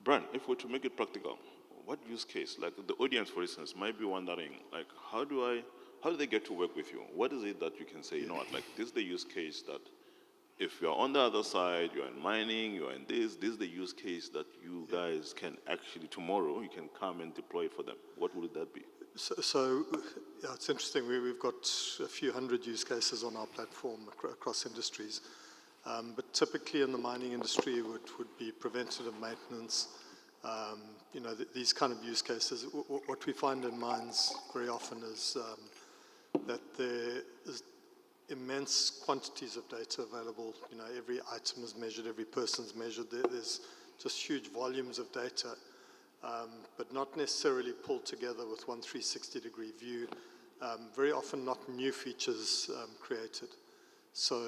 Brian, if we're to make it practical, what use case? Like the audience, for instance, might be wondering, like, how do they get to work with you? What is it that you can say, you know what, like, this is the use case that if you're on the other side, you're in mining, you're in this is the use case that you guys can actually, tomorrow, you can come and deploy it for them. What would that be? So yeah, it's interesting. We've got a few hundred use cases on our platform across industries. But typically in the mining industry would be preventative maintenance. These kind of use cases. What we find in mines very often is that there is immense quantities of data available. Every item is measured, every person's measured. There's just huge volumes of data, but not necessarily pulled together with one 360-degree view. Very often not new features created. So,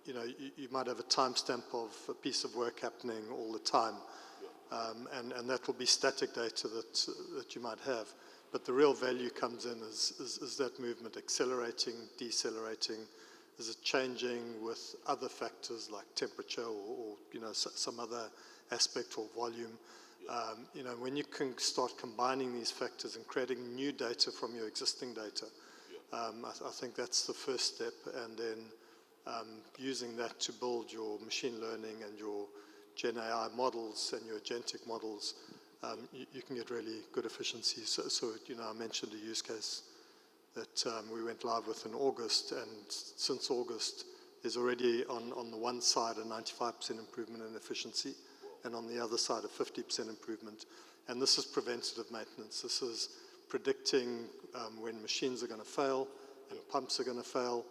you might have a timestamp of a piece of work happening all the time, and that will be static data that you might have. But the real value comes in is that movement accelerating, decelerating? Is it changing with other factors like temperature or some other aspect or volume? When you can start combining these factors and creating new data from your existing data, I think that's the first step. And then using that to build your machine learning and your Gen AI models and your agentic models, you can get really good efficiency. So I mentioned a use case that we went live with in August, and since August, there's already on the one side a 95% improvement in efficiency, and on the other side a 50% improvement. And this is preventative maintenance. This is predicting when machines are going to fail and pumps are going to fail,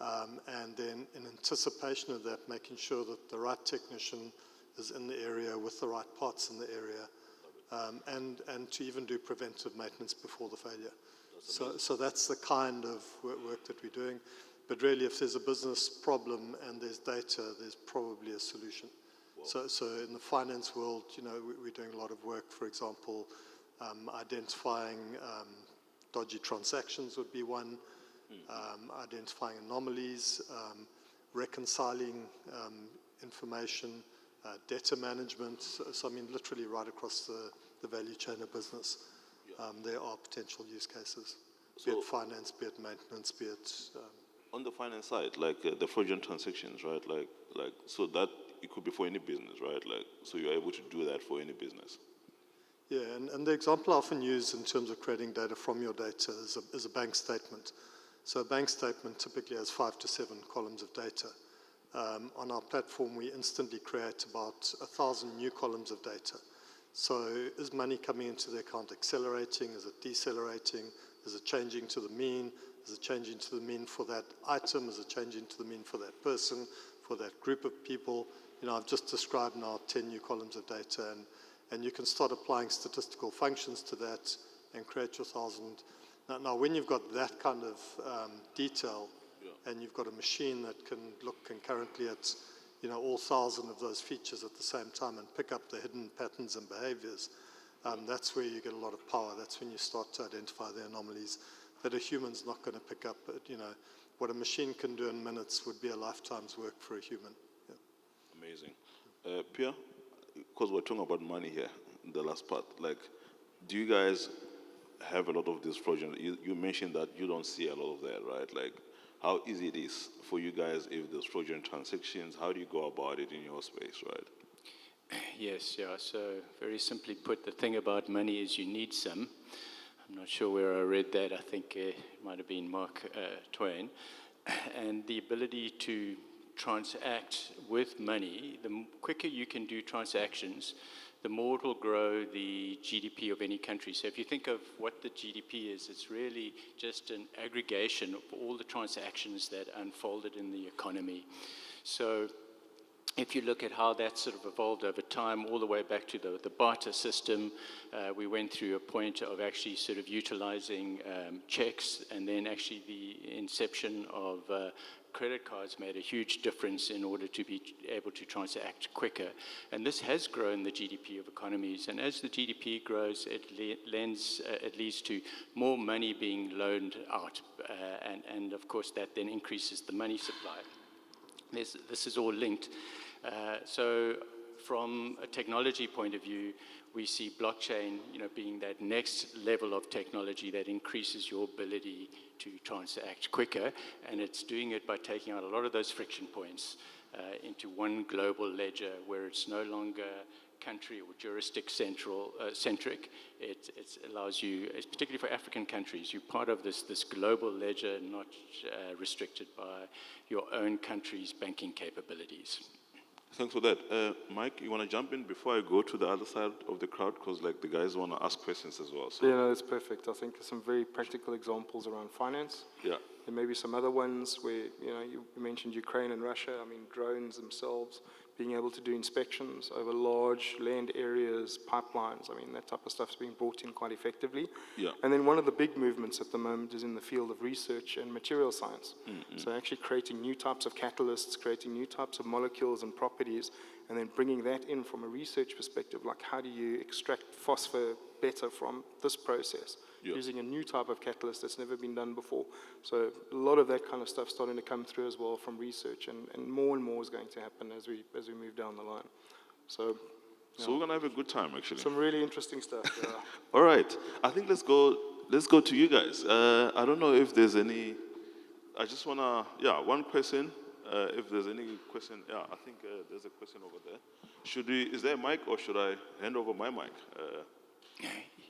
and then in anticipation of that, making sure that the right technician is in the area with the right parts in the area. And to even do preventive maintenance before the failure. So that's the kind of work that we're doing. But really, if there's a business problem and there's data, there's probably a solution. So in the finance world, we're doing a lot of work. For example, identifying dodgy transactions would be one. Identifying anomalies, reconciling information. Data management, so I mean literally right across the value chain of business, there are potential use cases, be it finance, be it maintenance, be it... On the finance side, like the fraudulent transactions, right, like so that it could be for any business, right, like so you're able to do that for any business. Yeah, and the example I often use in terms of creating data from your data is a bank statement. So a bank statement typically has 5 to 7 columns of data. On our platform, we instantly create about 1,000 new columns of data. So is money coming into the account accelerating? Is it decelerating? Is it changing to the mean? Is it changing to the mean for that item? Is it changing to the mean for that person, for that group of people? You know, I've just described now 10 new columns of data, and you can start applying statistical functions to that and create your 1,000. Now, when you've got that kind of detail, and you've got a machine that can look concurrently at, you know, all 1,000 of those features at the same time and pick up the hidden patterns and behaviors, that's where you get a lot of power. That's when you start to identify the anomalies that a human's not going to pick up. But, you know, what a machine can do in minutes would be a lifetime's work for a human. Yeah. Amazing. Pierre, because we're talking about money here in the last part, like, do you guys have a lot of this fraudulent? You mentioned that you don't see a lot of that, right? Like, how easy it is for you guys if there's fraudulent transactions? How do you go about it in your space, right? Yes, yeah. So very simply put, the thing about money is you need some. I'm not sure where I read that. I think it might have been Mark Twain. And the ability to transact with money, the quicker you can do transactions, the more it will grow the GDP of any country. So if you think of what the GDP is, it's really just an aggregation of all the transactions that unfolded in the economy. So if you look at how that sort of evolved over time, all the way back to the barter system, we went through a point of actually sort of utilizing checks, and then actually the inception of credit cards made a huge difference in order to be able to transact quicker. And this has grown the GDP of economies. And as the GDP grows, it leads to more money being loaned out. And of course, that then increases the money supply. This is all linked. So from a technology point of view, we see blockchain, being that next level of technology that increases your ability to transact quicker, and it's doing it by taking out a lot of those friction points into one global ledger where it's no longer country or centric. It allows you, particularly for African countries, you're part of this global ledger, not restricted by your own country's banking capabilities. Thanks for that. Mike, you want to jump in before I go to the other side of the crowd? Because the guys want to ask questions as well. So. Yeah, no, that's perfect. I think there's some very practical examples around finance. Yeah. There may be some other ones where, you mentioned Ukraine and Russia. I mean, drones themselves, being able to do inspections over large land areas, pipelines. I mean, that type of stuff's being brought in quite effectively. Yeah. And then one of the big movements at the moment is in the field of research and material science. Mm-hmm. So actually creating new types of catalysts, creating new types of molecules and properties, and then bringing that in from a research perspective, like how do you extract phosphor better from this process? Yep. Using a new type of catalyst that's never been done before. So a lot of that kind of stuff starting to come through as well from research, and more is going to happen as we move down the line. So we're gonna have a good time actually. Some really interesting stuff. Yeah. All right, I think let's go to you guys. I don't know if there's any. I just wanna one question. If there's any question, I think there's a question over there. Is there a mic, or should I hand over my mic?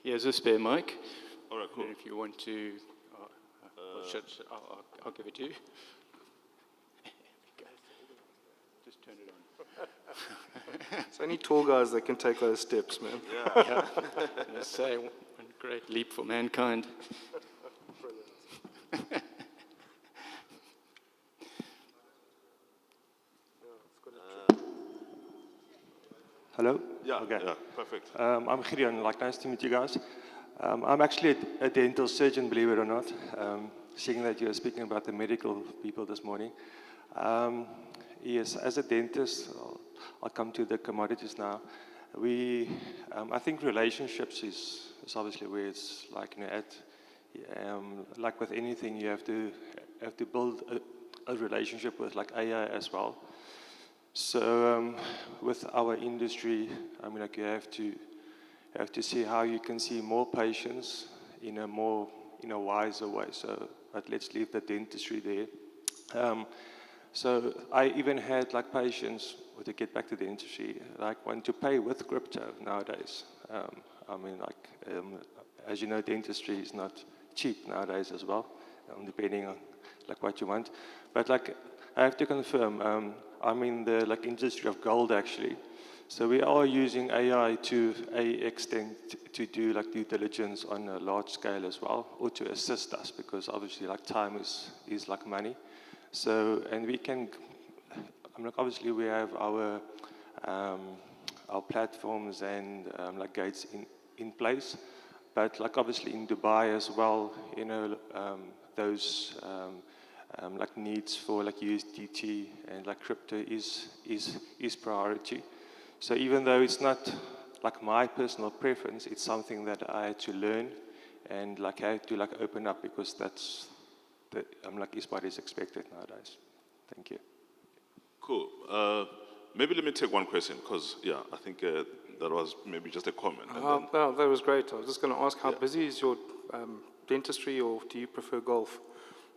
Here's a spare mic. All right, cool. If you want to, I'll give it to you. Just turn it on. It's only tall guys that can take those steps, man. Yeah. Let's say one great leap for mankind. Hello? Yeah, okay. Yeah, perfect. I'm Gideon, nice to meet you guys. I'm actually a dental surgeon, believe it or not, seeing that you're speaking about the medical people this morning. Yes, as a dentist, I'll come to the commodities now. I think relationships is obviously where it's like with anything, you have to build a relationship with AI as well. So with our industry, you have to see how you can see more patients in a wiser way. So, but let's leave the dentistry there. So I even had patients, or to get back to dentistry, want to pay with crypto nowadays. As you know, dentistry is not cheap nowadays as well. depending on like what you want. But like I have to confirm, I'm in the like industry of gold actually. So we are using AI to a extent to do like due diligence on a large scale as well, or to assist us, because obviously like time is like money. So, and we can, like obviously we have our platforms and like gates in place, but like obviously in Dubai as well, you know, those like needs for like USDT and like crypto is priority. So even though it's not like my personal preference, it's something that I had to learn and like I had to like open up, because that's like is what is expected nowadays. Thank you. Cool. Maybe let me take one question, because yeah, I think that was maybe just a comment. No, that was great. I was just going to ask, how busy is your dentistry, or do you prefer golf?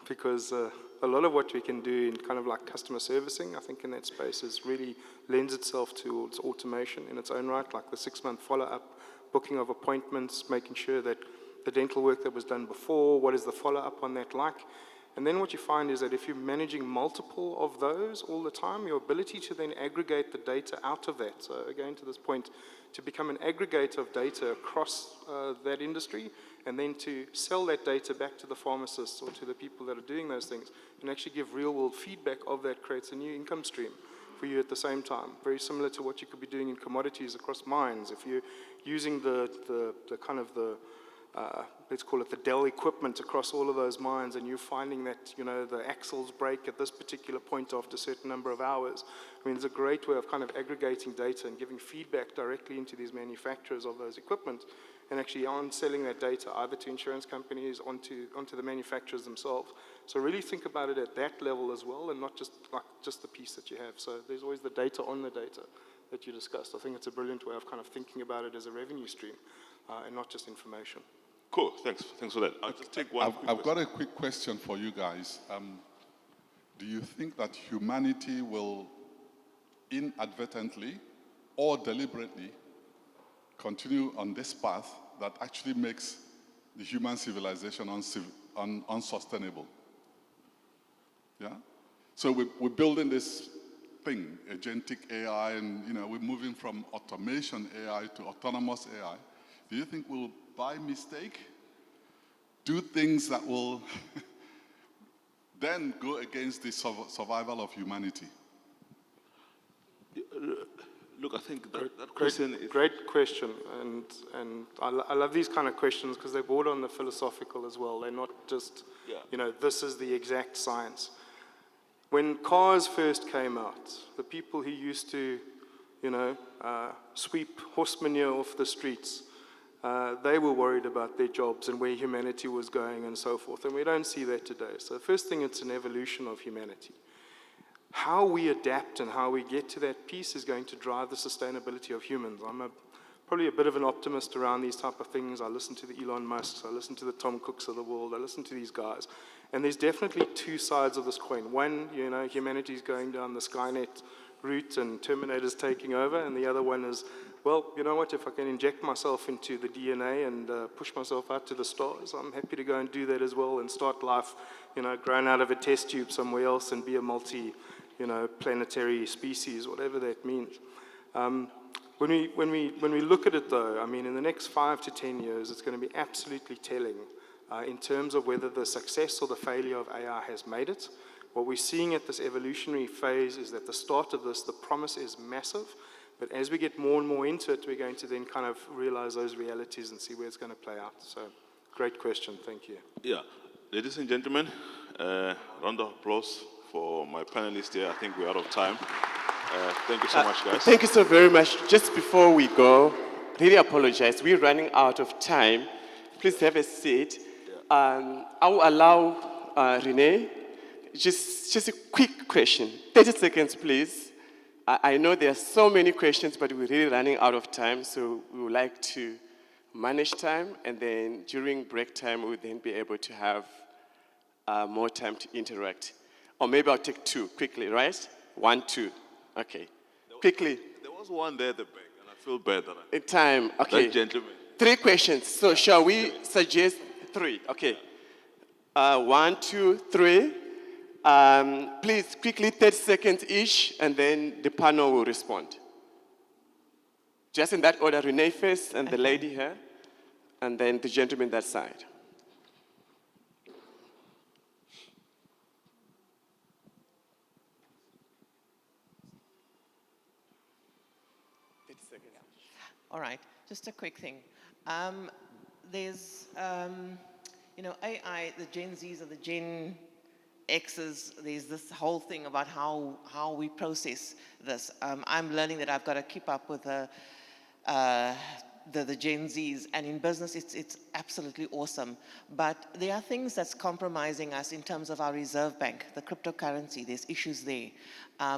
Because a lot of what we can do in kind of like customer servicing, I think in that space really lends itself towards automation in its own right, like the 6-month follow-up, booking of appointments, making sure that the dental work that was done before, what is the follow-up on that like? And then what you find is that if you're managing multiple of those all the time, your ability to then aggregate the data out of that, so again to this point, to become an aggregator of data across that industry, and then to sell that data back to the pharmacists or to the people that are doing those things, and actually give real-world feedback of that, creates a new income stream for you at the same time. Very similar to what you could be doing in commodities across mines. If you're using the kind of the let's call it the Dell equipment across all of those mines, and you're finding that, you know, the axles break at this particular point after a certain number of hours. I mean, it's a great way of kind of aggregating data and giving feedback directly into these manufacturers of those equipment, and actually on selling that data either to insurance companies, onto the manufacturers themselves. So really think about it at that level as well, and not just the piece that you have. So there's always the data on the data that you discussed. I think it's a brilliant way of kind of thinking about it as a revenue stream, and not just information. Cool, thanks for that. I'll just take one. I've got a quick question for you guys. Do you think that humanity will inadvertently or deliberately continue on this path that actually makes the human civilization unsustainable? Yeah? So we're building this thing, agentic AI, and we're moving from automation AI to autonomous AI. Do you think we'll, by mistake, do things that will then go against the survival of humanity? Look, I think that question is... Great question, and I love these kind of questions because they're born on the philosophical as well. They're not just, this is the exact science. When cars first came out, the people who used to, sweep horse manure off the streets, they were worried about their jobs and where humanity was going and so forth, and we don't see that today. So the first thing, it's an evolution of humanity. How we adapt and how we get to that piece is going to drive the sustainability of humans. I'm probably a bit of an optimist around these type of things. I listen to the Elon Musks, I listen to the Tom Cooks of the world, I listen to these guys. And there's definitely two sides of this coin. One, humanity's going down the Skynet route and Terminator's taking over, and the other one is, well, you know what, if I can inject myself into the DNA and push myself out to the stars, I'm happy to go and do that as well and start life, growing out of a test tube somewhere else and be a planetary species, whatever that means. When we look at it though, I mean, in the next 5 to 10 years, it's going to be absolutely telling in terms of whether the success or the failure of AI has made it. What we're seeing at this evolutionary phase is that the start of this, the promise is massive, but as we get more and more into it, we're going to then kind of realize those realities and see where it's going to play out. So, great question, thank you. Yeah, ladies and gentlemen, round of applause for my panelists here. I think we're out of time. Thank you so much, guys. Thank you so very much. Just before we go, really apologize. We're running out of time. Please have a seat. I will allow Renee, just a quick question. 30 seconds, please. I know there are so many questions, but we're really running out of time, so we would like to manage time, and then during break time, we'll then be able to have more time to interact. Or maybe I'll take 2 quickly, right? 1, 2. Okay. Quickly. There was one there at the back, and I feel bad that In time. Okay. That gentleman. 3 questions. So shall we suggest 3? Okay. 1, 2, 3. Please, quickly, 30 seconds each, and then the panel will respond. Just in that order, Renee first, and the lady here, and then the gentleman that side. All right, just a quick thing. There's, AI, the Gen Zs or the Gen X's, there's this whole thing about how we process this. I'm learning that I've got to keep up with the Gen Zs, and in business it's absolutely awesome. But there are things that's compromising us in terms of our reserve bank, the cryptocurrency. There's issues there.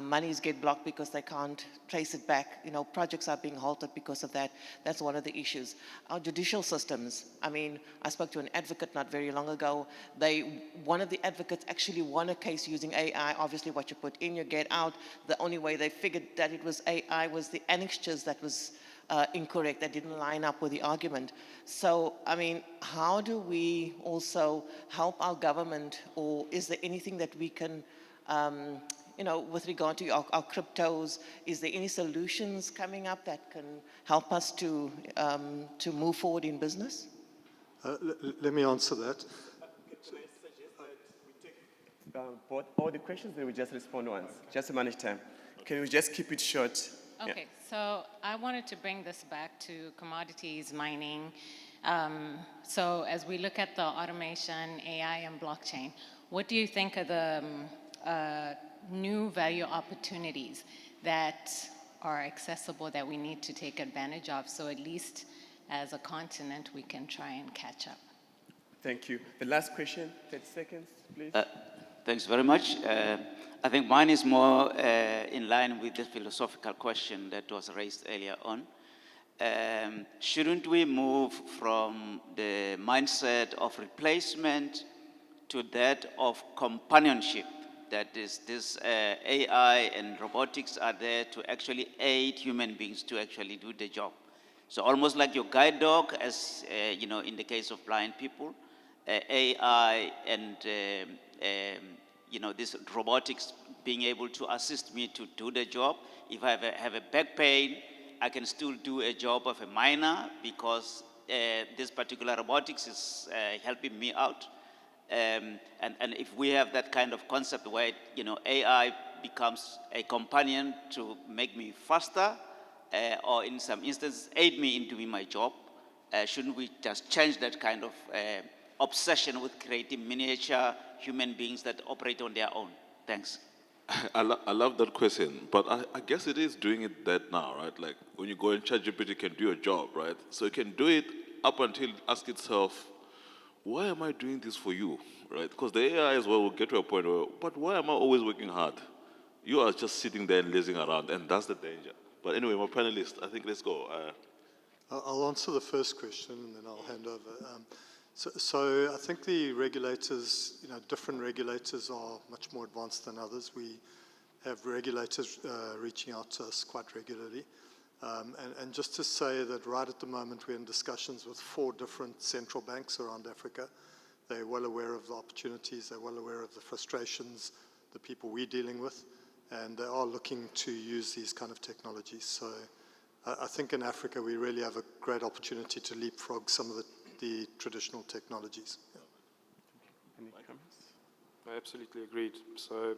Monies get blocked because they can't trace it back. Projects are being halted because of that. That's one of the issues. Our judicial systems. I mean, I spoke to an advocate not very long ago. One of the advocates actually won a case using AI. Obviously, what you put in, you get out. The only way they figured that it was AI was the annexures that was incorrect, that didn't line up with the argument. So, I mean, how do we also help our government, or is there anything that we can, with regard to our cryptos, is there any solutions coming up that can help us to move forward in business? Let me answer that. Can I suggest that we take all the questions and we just respond once, just to manage time? Can we just keep it short? Okay, so I wanted to bring this back to commodities mining. So as we look at the automation, AI, and blockchain, what do you think are the new value opportunities that are accessible that we need to take advantage of, so at least as a continent we can try and catch up? Thank you. The last question, 30 seconds, please. Thanks very much. I think mine is more in line with the philosophical question that was raised earlier on. Shouldn't we move from the mindset of replacement to that of companionship? That is, this AI and robotics are there to actually aid human beings to actually do the job. So almost like your guide dog, as in the case of blind people, AI and this robotics being able to assist me to do the job. If I have a back pain, I can still do a job of a miner because this particular robotics is helping me out. And if we have that kind of concept where AI becomes a companion to make me faster, or in some instances aid me in doing my job, shouldn't we just change that kind of obsession with creating miniature human beings that operate on their own? Thanks. I love that question, but I guess it is doing it that now, right? Like when you go in ChatGPT, it can do your job, right? So it can do it up until it asks itself, why am I doing this for you, right? Because the AI as well will get to a point where, but why am I always working hard? You are just sitting there and lazing around, and that's the danger. But anyway, my panelists, I think let's go. I'll answer the first question, and then I'll hand over. So I think the regulators, different regulators are much more advanced than others. We have regulators reaching out to us quite regularly. And just to say that right at the moment we're in discussions with 4 different central banks around Africa. They're well aware of the opportunities, they're well aware of the frustrations, the people we're dealing with, and they are looking to use these kind of technologies. So I think in Africa we really have a great opportunity to leapfrog some of the traditional technologies. Yeah. Any comments? I absolutely agreed. So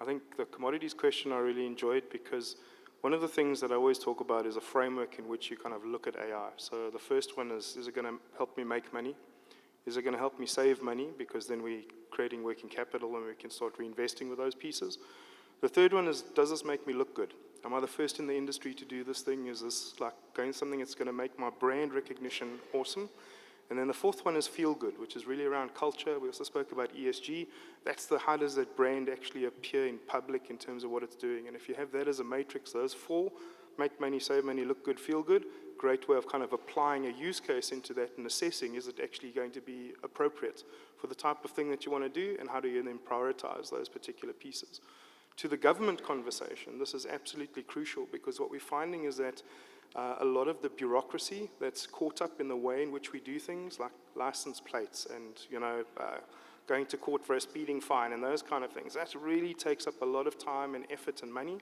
I think the commodities question I really enjoyed, because one of the things that I always talk about is a framework in which you kind of look at AI. So the first one is it going to help me make money? Is it going to help me save money? Because then we're creating working capital and we can start reinvesting with those pieces. The third one is, does this make me look good? Am I the first in the industry to do this thing? Is this like going something that's going to make my brand recognition awesome? And then the fourth one is feel good, which is really around culture. We also spoke about ESG. That's how does that brand actually appear in public in terms of what it's doing? And if you have that as a matrix, those 4, make money, save money, look good, feel good, great way of kind of applying a use case into that and assessing, is it actually going to be appropriate for the type of thing that you want to do, and how do you then prioritize those particular pieces? To the government conversation, this is absolutely crucial, because what we're finding is that a lot of the bureaucracy that's caught up in the way in which we do things, like license plates and going to court for a speeding fine and those kind of things. That really takes up a lot of time and effort and money.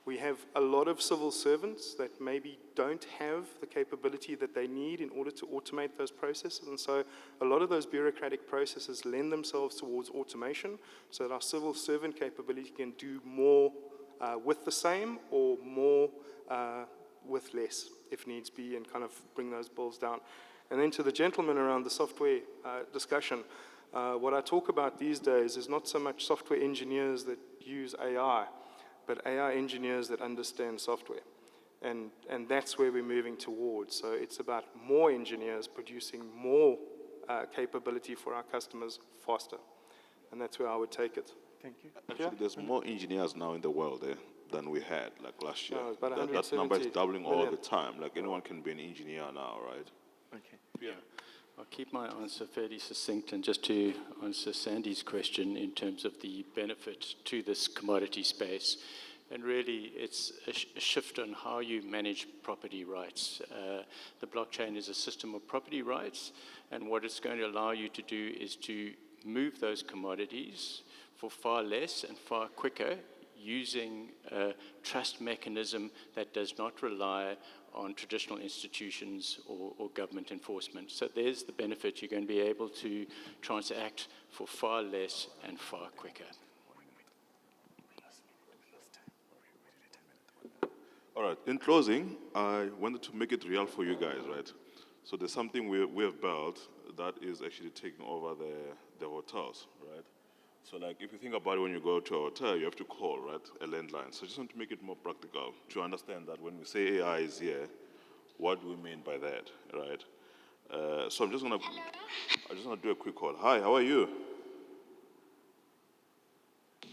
We have a lot of civil servants that maybe don't have the capability that they need in order to automate those processes. And so a lot of those bureaucratic processes lend themselves towards automation so that our civil servant capability can do more with the same or more with less, if needs be, and kind of bring those bills down. And then to the gentleman around the software discussion, what I talk about these days is not so much software engineers that use AI, but AI engineers that understand software. And that's where we're moving towards. So it's about more engineers producing more capability for our customers faster. And that's where I would take it. Thank you. Actually, there's more engineers now in the world than we had like last year. No, it's about That number is 170 doubling all million. the time. Like anyone can be an engineer now, right? Okay. Yeah. I'll keep my answer fairly succinct, and just to answer Sandy's question in terms of the benefit to this commodity space. And really, it's a shift on how you manage property rights. The blockchain is a system of property rights, and what it's going to allow you to do is to move those commodities for far less and far quicker using a trust mechanism that does not rely on traditional institutions or government enforcement. So there's the benefit. You're going to be able to transact for far less and far quicker. All right, in closing, I wanted to make it real for you guys, right? So there's something we have built that is actually taking over the hotels, right? So like if you think about it, when you go to a hotel, you have to call, right, a landline. So I just want to make it more practical to understand that when we say AI is here, what do we mean by that, right? So I just want to do a quick call. Hi, how are you?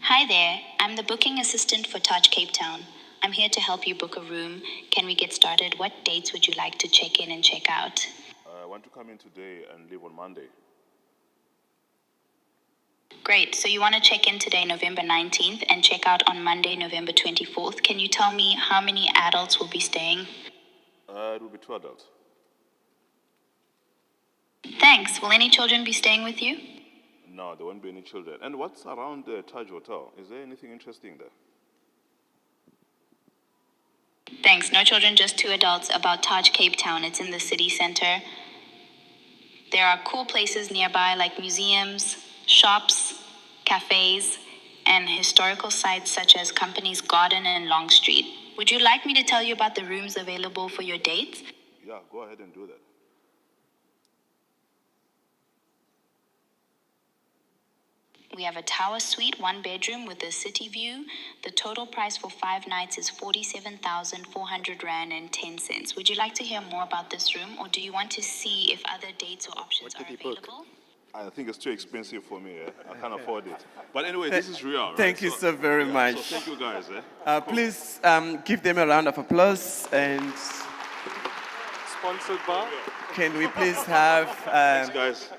Hi there, I'm the booking assistant for Taj Cape Town. I'm here to help you book a room. Can we get started? What dates would you like to check in and check out? I want to come in today and leave on Monday. Great, so you want to check in today, November 19th, and check out on Monday, November 24th. Can you tell me how many adults will be staying? It will be 2 adults. Thanks. Will any children be staying with you? No, there won't be any children. And what's around the Taj Hotel? Is there anything interesting there? Thanks. No children, just 2 adults. About Taj Cape Town. It's in the city center. There are cool places nearby like museums, shops, cafes, and historical sites such as Company's Garden and Long Street. Would you like me to tell you about the rooms available for your dates? Yeah, go ahead and do that. We have a tower suite, 1 bedroom with a city view. The total price for 5 nights is 47,400 Rand and 10 cents. Would you like to hear more about this room, or do you want to see if other dates or options are available? I think it's too expensive for me. I can't afford it. But anyway, this is real, right? Thank you so very much. So thank you guys. Please give them a round of applause, and Sponsored by? can we please have Thanks, guys.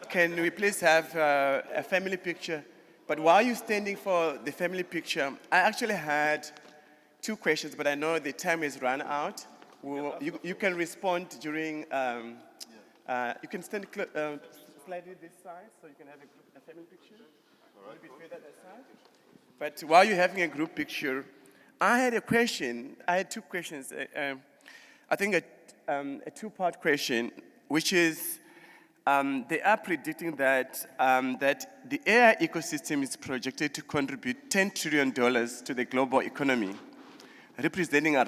can we please have a family picture? But while you're standing for the family picture, I actually had 2 questions, but I know the time is run out. You can respond during. You can stand slightly this side, so you can have a family picture. A little bit further that side. But while you're having a group picture, I had a question. I had 2 questions. I think a 2-part question, which is. They are predicting that the AI ecosystem is projected to contribute $10 trillion to the global economy, representing around